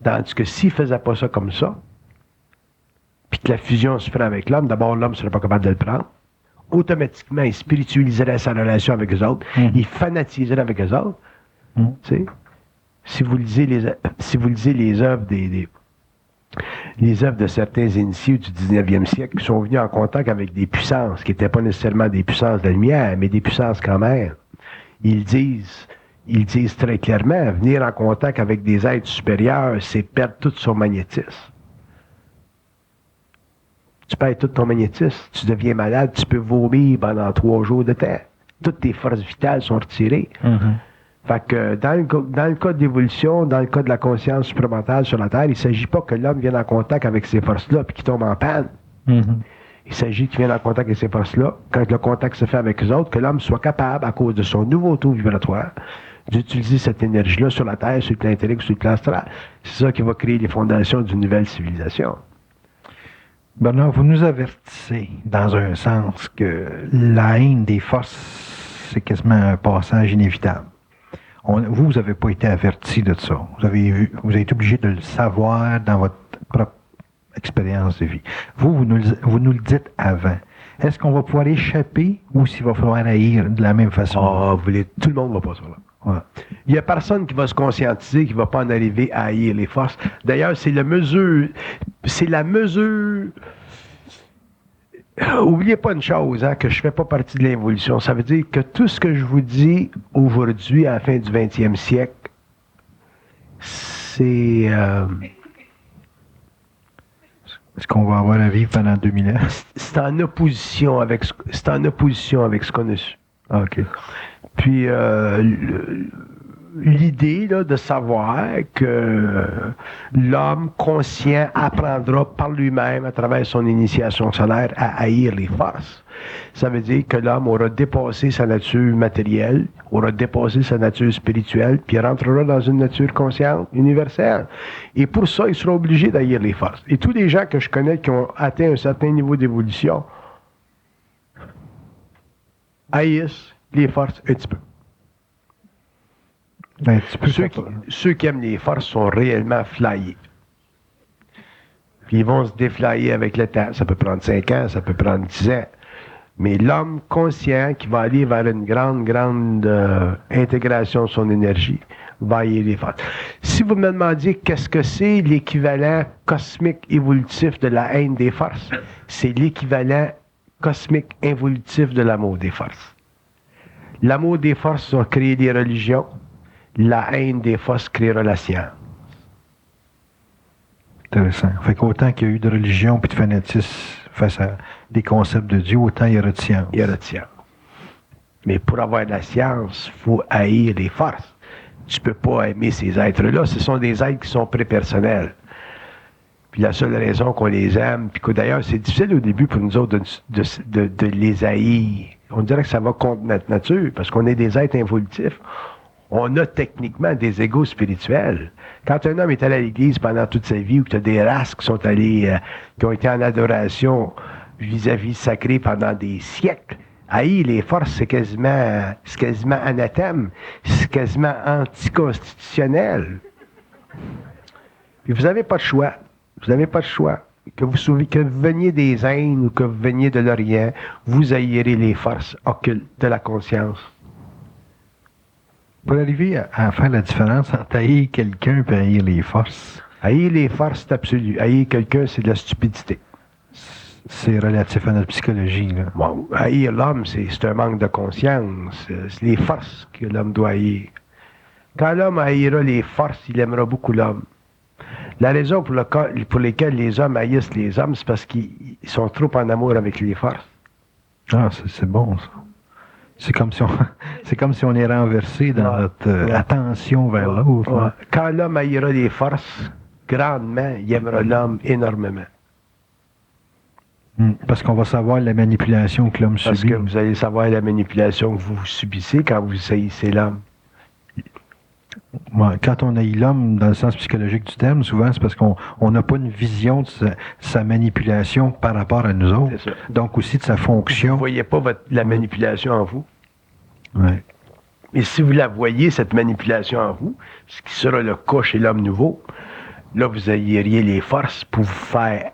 Tandis que s'il ne faisait pas ça comme ça, puis que la fusion se ferait avec l'homme, d'abord, l'homme ne serait pas capable de le prendre. Automatiquement, il spiritualiserait sa relation avec eux autres. Il fanatiserait avec eux autres. Tu sais? Si vous lisez les œuvres les œuvres de certains initiés du 19e siècle qui sont venus en contact avec des puissances qui n'étaient pas nécessairement des puissances de la lumière, mais des puissances quand même, ils disent très clairement, venir en contact avec des êtres supérieurs, c'est perdre tout son magnétisme. Tu perds tout ton magnétisme, tu deviens malade, tu peux vomir pendant 3 jours de temps. Toutes tes forces vitales sont retirées. Fait que dans le cas de l'évolution, dans le cas de la conscience supramentale sur la Terre, il ne s'agit pas que l'homme vienne en contact avec ces forces-là et qu'il tombe en panne. Il s'agit qu'il vienne en contact avec ces forces-là, quand le contact se fait avec eux autres, que l'homme soit capable, à cause de son nouveau taux vibratoire, d'utiliser cette énergie-là sur la Terre, sur le plan intérieur, sur le plan astral. C'est ça qui va créer les fondations d'une nouvelle civilisation. Bernard, vous nous avertissez, dans un sens, que la haine des forces, c'est quasiment un passage inévitable. Vous n'avez pas été averti de ça. Vous avez été obligé de le savoir dans votre propre expérience de vie. Vous nous le dites avant. Est-ce qu'on va pouvoir échapper ou s'il va falloir haïr de la même façon? Tout le monde va pas ça là. Ouais. Il n'y a personne qui va se conscientiser, qui ne va pas en arriver à haïr les forces. D'ailleurs, c'est la mesure. Oubliez pas une chose, hein, que je ne fais pas partie de l'évolution. Ça veut dire que tout ce que je vous dis aujourd'hui, à la fin du 20e siècle, c'est... Est-ce qu'on va avoir à vivre pendant 2000 ans? C'est en opposition avec ce qu'on a su. OK. Puis, l'idée là, de savoir que l'homme conscient apprendra par lui-même, à travers son initiation solaire, à haïr les forces. Ça veut dire que l'homme aura dépassé sa nature matérielle, aura dépassé sa nature spirituelle, puis rentrera dans une nature consciente, universelle. Et pour ça, il sera obligé d'haïr les forces. Et tous les gens que je connais qui ont atteint un certain niveau d'évolution haïssent les forces un petit peu. Un petit peu Ceux qui aiment les forces sont réellement flyés. Puis ils vont se déflyer avec le temps. Ça peut prendre 5 ans, ça peut prendre 10 ans. Mais l'homme conscient qui va aller vers une grande intégration de son énergie va haïr les forces. Si vous me demandiez qu'est-ce que c'est l'équivalent cosmique évolutif de la haine des forces, c'est l'équivalent cosmique évolutif de l'amour des forces. L'amour des forces va créer des religions. La haine des forces créera la science. Intéressant. Fait qu'autant qu'il y a eu de religion puis de fanatisme face à des concepts de Dieu, autant il y aura de science. Il y aura de science. Mais pour avoir de la science, il faut haïr les forces. Tu ne peux pas aimer ces êtres-là. Ce sont des êtres qui sont prépersonnels. Puis la seule raison qu'on les aime, puis que d'ailleurs, c'est difficile au début pour nous autres de les haïr. On dirait que ça va contre notre nature, parce qu'on est des êtres involutifs. On a techniquement des égos spirituels. Quand un homme est allé à l'église pendant toute sa vie, ou que tu as des races qui sont allés, qui ont été en adoration vis-à-vis sacré pendant des siècles, haïr les forces, c'est quasiment anathème, c'est quasiment anticonstitutionnel. Puis vous n'avez pas de choix. Vous n'avez pas de choix. Que vous veniez des Indes ou que vous veniez de l'Orient, vous haïrez les forces occultes de la conscience. Pour arriver à faire la différence entre haïr quelqu'un et haïr les forces. Haïr les forces, c'est absolu. Haïr quelqu'un, c'est de la stupidité. C'est relatif à notre psychologie. Là. Bon, haïr l'homme, c'est un manque de conscience. C'est les forces que l'homme doit haïr. Quand l'homme haïra les forces, il aimera beaucoup l'homme. La raison pour laquelle les hommes haïssent les hommes, c'est parce qu'ils sont trop en amour avec les forces. Ah, c'est bon, ça. C'est comme si on est renversé dans notre attention vers l'autre. Ouais. Quand l'homme haïra les forces, grandement, il aimera l'homme énormément. Parce qu'on va savoir la manipulation que l'homme subit. Parce que vous allez savoir la manipulation que vous subissez quand vous haïssez l'homme. Ouais, quand on haït l'homme, dans le sens psychologique du terme, souvent, c'est parce qu'on n'a pas une vision de sa manipulation par rapport à nous autres. Donc aussi de sa fonction. Vous ne voyez pas la manipulation en vous. Ouais. Et si vous la voyez, cette manipulation en vous, ce qui sera le cas chez l'homme nouveau, là, vous haïriez les forces pour vous faire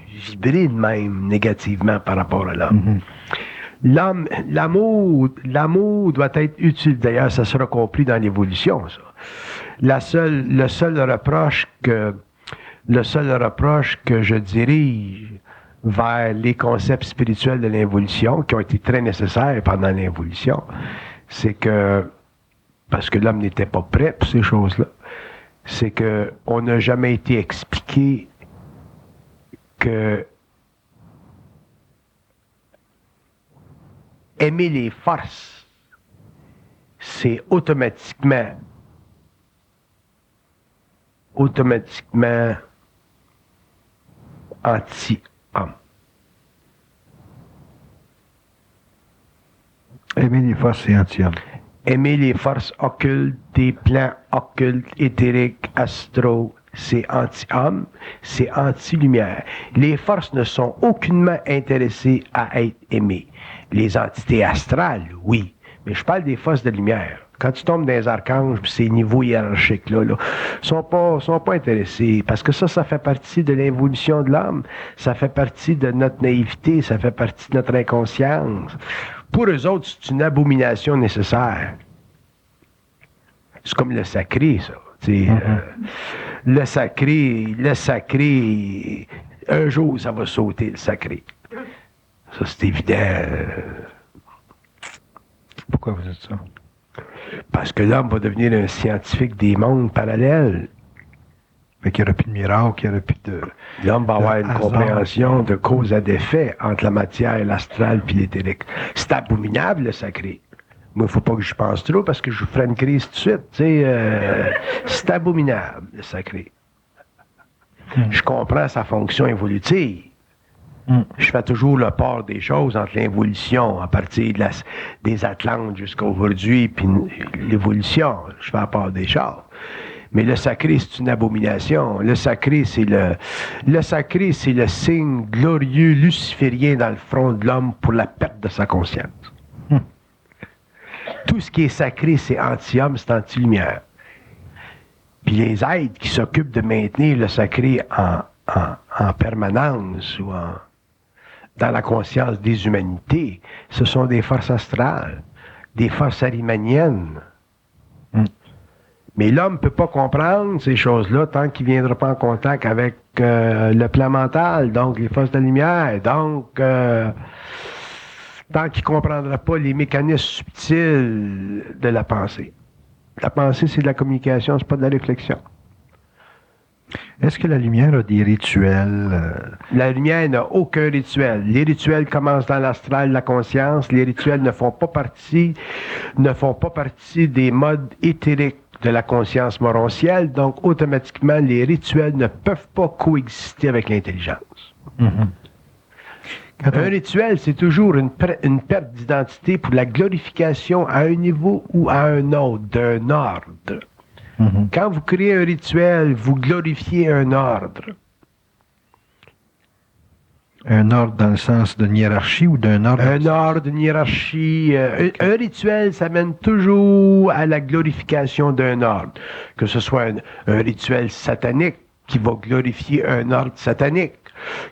vibrer de même négativement par rapport à l'homme. L'amour doit être utile. D'ailleurs, ça sera compris dans l'évolution, ça. Le seul reproche que je dirige vers les concepts spirituels de l'évolution, qui ont été très nécessaires pendant l'évolution, c'est que, parce que l'homme n'était pas prêt pour ces choses-là, c'est que on n'a jamais été expliqué que aimer les forces, c'est automatiquement anti-homme. Aimer les forces, c'est anti-homme. Aimer les forces occultes, des plans occultes, éthériques, astraux, c'est anti-homme, c'est anti-lumière. Les forces ne sont aucunement intéressées à être aimées. Les entités astrales, oui, mais je parle des forces de lumière. Quand tu tombes dans les archanges, ces niveaux hiérarchiques-là, sont pas intéressés, parce que ça fait partie de l'évolution de l'homme, ça fait partie de notre naïveté, ça fait partie de notre inconscience. Pour eux autres, c'est une abomination nécessaire. C'est comme le sacré, ça. Le sacré, un jour, ça va sauter, le sacré. Ça, c'est évident. Pourquoi vous dites ça? Parce que l'homme va devenir un scientifique des mondes parallèles. Fait qu'il n'y aura plus de miracle, il n'y aura plus de... L'homme va avoir une compréhension de cause à d'effet entre la matière, l'astral puis l'éthérique. C'est abominable, le sacré. Moi, il ne faut pas que je pense trop parce que je ferai une crise tout de suite. C'est abominable, le sacré. Je comprends sa fonction évolutive. Je fais toujours le part des choses entre l'évolution à partir des Atlantes jusqu'à aujourd'hui, puis l'évolution. Je fais la part des choses. Mais le sacré, c'est une abomination. Le sacré, c'est le signe glorieux luciférien dans le front de l'homme pour la perte de sa conscience. Tout ce qui est sacré, c'est anti-homme, c'est anti-lumière. Puis les êtres qui s'occupent de maintenir le sacré en permanence ou dans la conscience des humanités, ce sont des forces astrales, des forces arimaniennes. Mais l'homme ne peut pas comprendre ces choses-là tant qu'il ne viendra pas en contact avec le plan mental, donc les forces de la lumière, donc tant qu'il ne comprendra pas les mécanismes subtils de la pensée. La pensée, c'est de la communication, c'est pas de la réflexion. Est-ce que la lumière a des rituels? La lumière n'a aucun rituel. Les rituels commencent dans l'astral de la conscience. Les rituels ne font pas partie des modes éthériques de la conscience moroncielle. Donc, automatiquement, les rituels ne peuvent pas coexister avec l'intelligence. Un rituel, c'est toujours une perte d'identité pour la glorification à un niveau ou à un autre, d'un ordre. Quand vous créez un rituel, vous glorifiez un ordre. Un ordre dans le sens d'une hiérarchie ou d'un ordre? Un ordre, d'une hiérarchie. Un rituel, ça mène toujours à la glorification d'un ordre. Que ce soit un rituel satanique qui va glorifier un ordre satanique.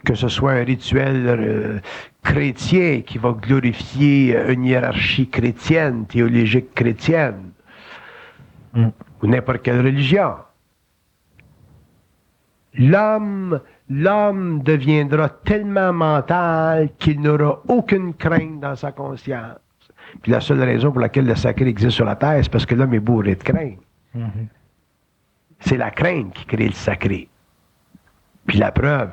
Que ce soit un rituel chrétien qui va glorifier une hiérarchie chrétienne, théologique chrétienne. Ou n'importe quelle religion. L'homme deviendra tellement mental qu'il n'aura aucune crainte dans sa conscience. Puis la seule raison pour laquelle le sacré existe sur la terre, c'est parce que l'homme est bourré de crainte. C'est la crainte qui crée le sacré. Puis la preuve,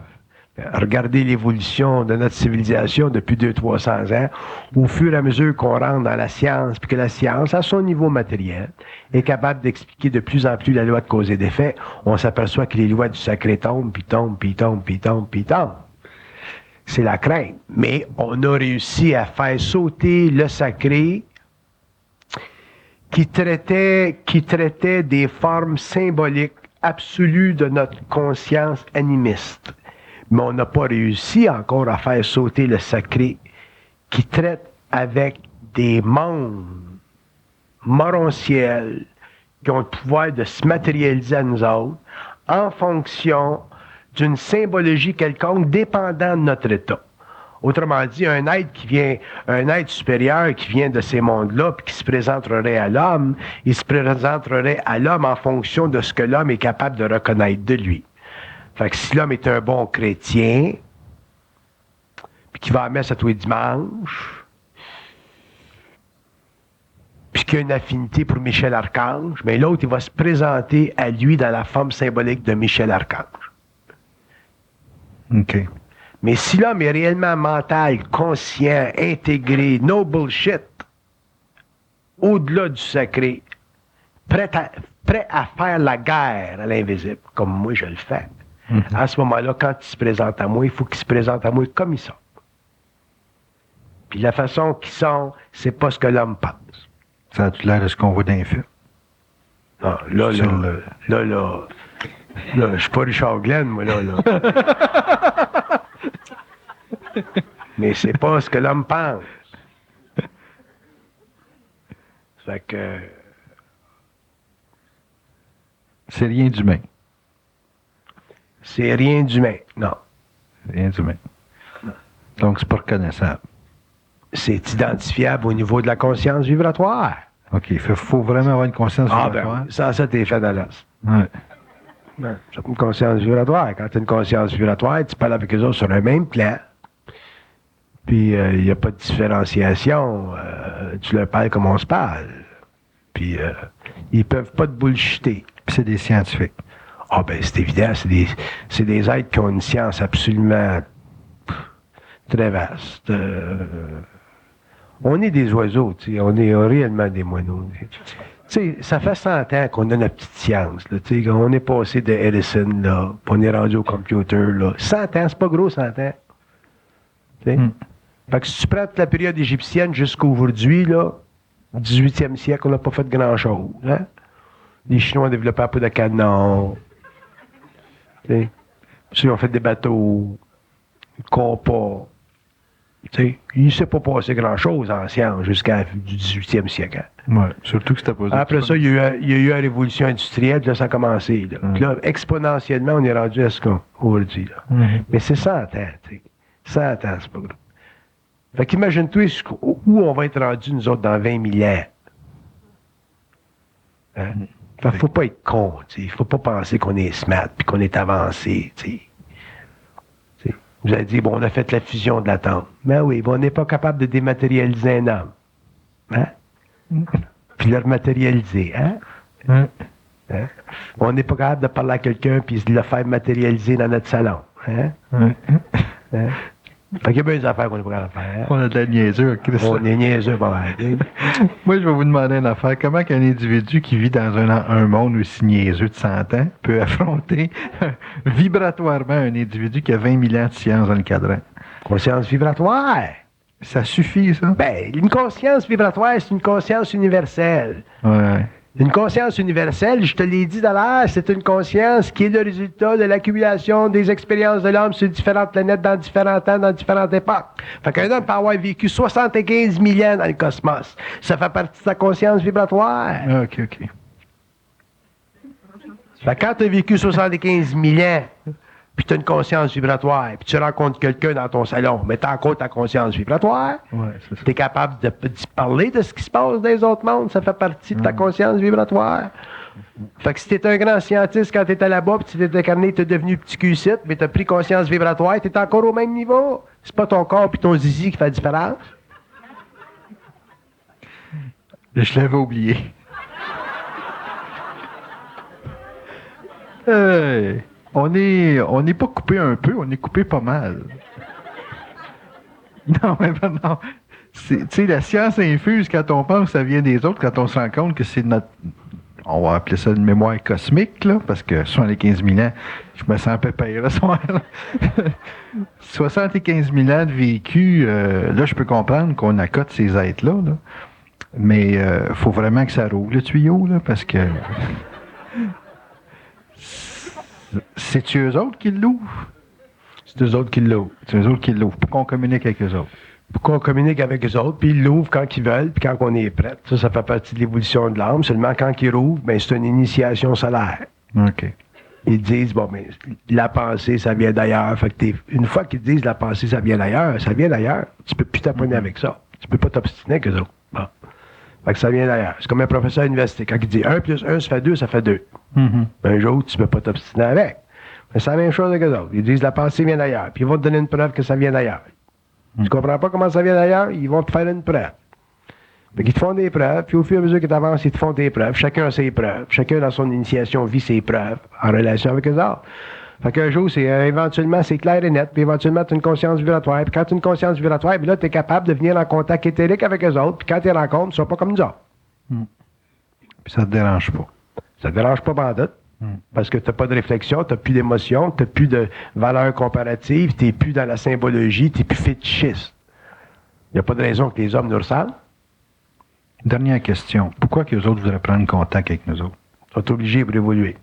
regardez l'évolution de notre civilisation depuis 200-300 ans, au fur et à mesure qu'on rentre dans la science, puis que la science, à son niveau matériel, est capable d'expliquer de plus en plus la loi de cause et d'effet, on s'aperçoit que les lois du sacré tombent, puis tombent, puis tombent, puis tombent, puis tombent. C'est la crainte. Mais on a réussi à faire sauter le sacré qui traitait des formes symboliques absolues de notre conscience animiste. Mais on n'a pas réussi encore à faire sauter le sacré qui traite avec des mondes moronciels qui ont le pouvoir de se matérialiser à nous autres en fonction d'une symbologie quelconque dépendant de notre état. Autrement dit, un être supérieur qui vient de ces mondes-là puis qui se présenterait à l'homme, il se présenterait à l'homme en fonction de ce que l'homme est capable de reconnaître de lui. Fait que si l'homme est un bon chrétien, puis qu'il va à la messe à tous les dimanches, puis qu'il a une affinité pour Michel Archange, mais l'autre, il va se présenter à lui dans la forme symbolique de Michel Archange. OK. Mais si l'homme est réellement mental, conscient, intégré, no bullshit, au-delà du sacré, prêt à faire la guerre à l'invisible, comme moi je le fais, à ce moment-là, quand il se présente à moi, il faut qu'il se présente à moi comme ils sont. Puis la façon qu'ils sont, c'est pas ce que l'homme pense. Ça a-tu l'air de ce qu'on voit dans les films? Non, là, je suis pas Richard Glenn, moi, là. Mais c'est pas ce que l'homme pense. Fait que... C'est rien d'humain. C'est rien d'humain, non. Rien d'humain. Donc, c'est pas reconnaissable. C'est identifiable au niveau de la conscience vibratoire. OK. Il faut vraiment avoir une conscience vibratoire. Ben, ça, t'es fait dans l'os. Ouais. Ben, c'est une conscience vibratoire. Quand tu as une conscience vibratoire, tu parles avec eux autres sur un même plan. Puis, il n'y a pas de différenciation. Tu leur parles comme on se parle. Puis, ils peuvent pas te bullshiter. Puis, c'est des scientifiques. Ah, ben, c'est évident. C'est des êtres qui ont une science absolument très vaste. On est des oiseaux, tu sais, on est réellement des moineaux. Tu sais, ça fait 100 ans qu'on a notre petite science, là, tu sais, on est passé de Edison, là, puis on est rendu au computer, là. 100 ans, c'est pas gros, 100 ans. Tu sais? Fait que si tu prends toute la période égyptienne jusqu'à aujourd'hui, là, au 18e siècle, on n'a pas fait grand-chose, hein? Les Chinois ont développé un peu de canon. Tu sais? Ils ont fait des bateaux, des compas. Tu sais, il ne s'est pas passé grand-chose en science jusqu'à du 18e siècle. Hein? Ouais, surtout que c'était pas... Après ça, il y a eu la révolution industrielle, puis là, ça a commencé. Là. Puis là, exponentiellement, on est rendu à ce qu'on aujourd'hui. Mais c'est 100 ans, tu sais. 100 ans, c'est pas gros. Fait qu'imagine-toi où on va être rendu, nous autres, dans 20 000 ans. Hein? Fait qu'il faut pas être con, tu sais. Il faut pas penser qu'on est smart, puis qu'on est avancé, tu sais. Vous allez dire, bon, on a fait la fusion de l'atome. Mais oui, bon, on n'est pas capable de dématérialiser un homme. Hein? Puis le rematérialiser, hein? Hein? On n'est pas capable de parler à quelqu'un puis de le faire matérialiser dans notre salon. Hein? Hein? Fait qu'il y a bien des affaires qu'on n'est pas capable de faire. Hein? On a de la niaisure, Christ. On est niaiseux, pas mal. Moi, je vais vous demander une affaire. Comment qu'un individu qui vit dans un monde aussi niaiseux de 100 ans peut affronter vibratoirement un individu qui a 20 000 ans de science dans le cadran? Conscience vibratoire. Ça suffit, ça? Ben, une conscience vibratoire, c'est une conscience universelle. Ouais. Une conscience universelle, je te l'ai dit d'alors, c'est une conscience qui est le résultat de l'accumulation des expériences de l'homme sur différentes planètes, dans différents temps, dans différentes époques. Fait qu'un homme peut avoir vécu 75 000 ans dans le cosmos. Ça fait partie de sa conscience vibratoire. OK. Fait que quand tu as vécu 75 000 ans, puis tu as une conscience vibratoire, puis tu rencontres quelqu'un dans ton salon, mais tu as encore ta conscience vibratoire, tu es capable de parler de ce qui se passe dans les autres mondes, ça fait partie de ta conscience vibratoire. Fait que si tu es un grand scientiste quand tu étais là-bas, puis tu t'es incarné, tu es devenu petit cul-cite, mais tu as pris conscience vibratoire, tu es encore au même niveau. C'est pas ton corps puis ton zizi qui fait la différence. Je l'avais oublié. On n'est pas coupé un peu, on est coupé pas mal. Non, mais non. Tu sais, la science infuse, quand on pense que ça vient des autres, quand on se rend compte que c'est notre... On va appeler ça une mémoire cosmique, là, parce que 75 000 ans, je me sens pépère à ce moment-là. 75 000 ans de vécu, là, je peux comprendre qu'on accote ces êtres-là, là. Mais il faut vraiment que ça roule le tuyau, là, parce que... C'est-tu eux autres qui l'ouvrent? C'est eux autres qui l'ouvrent. C'est eux autres qui l'ouvrent, pour qu'on communique avec eux autres. Pour qu'on communique avec eux autres, puis ils l'ouvrent quand ils veulent, puis quand on est prêt. Ça fait partie de l'évolution de l'âme. Seulement quand ils rouvrent, ben, c'est une initiation solaire. OK. Ils disent, bon, mais la pensée, ça vient d'ailleurs. Fait que une fois qu'ils disent la pensée, ça vient d'ailleurs, ça vient d'ailleurs. Tu peux plus t'apprendre avec ça. Tu peux pas t'obstiner avec eux autres. Bon. Fait que ça vient d'ailleurs. C'est comme un professeur à l'université. Quand il dit 1 plus 1, ça fait 2, ça fait 2. Un jour, tu peux pas t'obstiner avec. Mais c'est la même chose avec eux autres. Ils disent la pensée vient d'ailleurs. Puis ils vont te donner une preuve que ça vient d'ailleurs. Tu comprends pas comment ça vient d'ailleurs? Ils vont te faire une preuve. Fait qu'ils te font des preuves, puis au fur et à mesure que tu avances, ils te font des preuves. Chacun a ses preuves. Chacun, dans son initiation, vit ses preuves en relation avec eux autres. Fait qu'un jour, éventuellement, c'est clair et net, puis éventuellement, tu as une conscience vibratoire. Puis quand tu as une conscience vibratoire, puis là, tu es capable de venir en contact éthérique avec eux autres, puis quand tu les rencontres, ils sont pas comme nous autres. Puis ça te dérange pas. Ça te dérange pas pendant tout. Parce que tu n'as pas de réflexion, tu n'as plus d'émotion, tu n'as plus de valeur comparative, tu n'es plus dans la symbologie, tu n'es plus fétichiste. Il n'y a pas de raison que les hommes nous ressemblent. Dernière question. Pourquoi que les autres voudraient prendre contact avec nous autres? Ils sont obligés pour évoluer.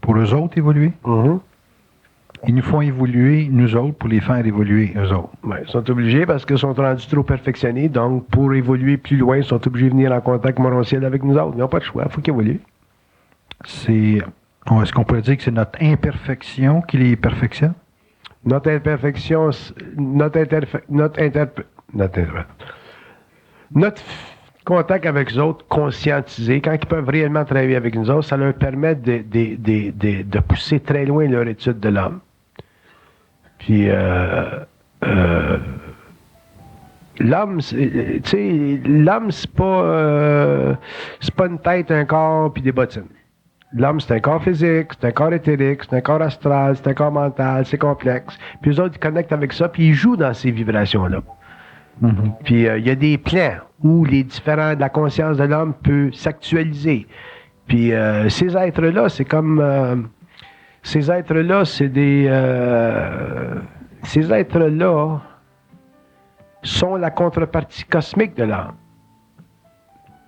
Pour eux autres évoluer? Ils nous font évoluer, nous autres, pour les faire évoluer, eux autres. Oui, ils sont obligés parce qu'ils sont rendus trop perfectionnés. Donc, pour évoluer plus loin, ils sont obligés de venir en contact moral-ciel avec nous autres. Ils n'ont pas de choix. Il faut qu'ils évoluent. Est-ce qu'on pourrait dire que c'est notre imperfection qui les perfectionne? Notre imperfection, notre contact avec les autres, conscientisés, quand ils peuvent réellement travailler avec nous autres, ça leur permet de pousser très loin leur étude de l'homme. Puis, l'homme, l'homme, c'est pas une tête, un corps, puis des bottines. L'homme, c'est un corps physique, c'est un corps éthérique, c'est un corps astral, c'est un corps mental, c'est complexe. Puis eux autres, ils connectent avec ça, puis ils jouent dans ces vibrations-là. Puis il y a des plans où les différents de la conscience de l'homme peut s'actualiser. Puis ces êtres-là, c'est comme... ces êtres-là, c'est des... ces êtres-là sont la contrepartie cosmique de l'homme.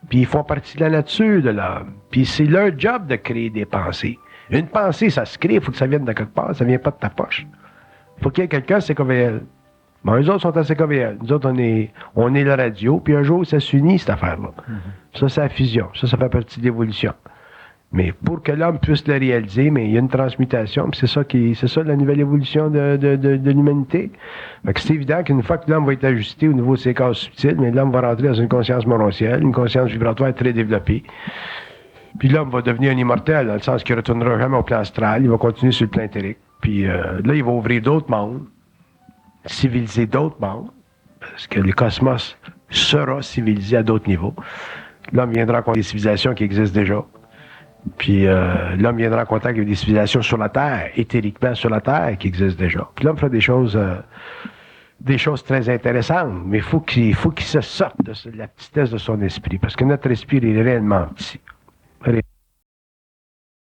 Puis ils font partie de la nature de l'homme. Puis c'est leur job de créer des pensées. Une pensée, ça se crée, il faut que ça vienne de quelque part, ça vient pas de ta poche. Il faut qu'il y ait quelqu'un, c'est CKVL. Bon, eux autres sont à CKVL. Nous autres, on est la radio, puis un jour, ça s'unit, cette affaire-là. Ça, c'est la fusion. Ça fait partie de l'évolution. Mais pour que l'homme puisse le réaliser, mais il y a une transmutation, puis c'est ça la nouvelle évolution de l'humanité. Fait que c'est évident qu'une fois que l'homme va être ajusté au niveau de ses cases subtiles, mais l'homme va rentrer dans une conscience morontielle, une conscience vibratoire très développée. Puis l'homme va devenir un immortel, dans le sens qu'il ne retournera jamais au plan astral, il va continuer sur le plan éthérique. Puis là, il va ouvrir d'autres mondes, civiliser d'autres mondes, parce que le cosmos sera civilisé à d'autres niveaux. L'homme viendra en contact avec des civilisations qui existent déjà. Puis l'homme viendra en contact avec des civilisations sur la Terre, éthériquement sur la Terre, qui existent déjà. Puis l'homme fera des choses très intéressantes, mais il faut qu'il se sorte de la petitesse de son esprit, parce que notre esprit est réellement petit.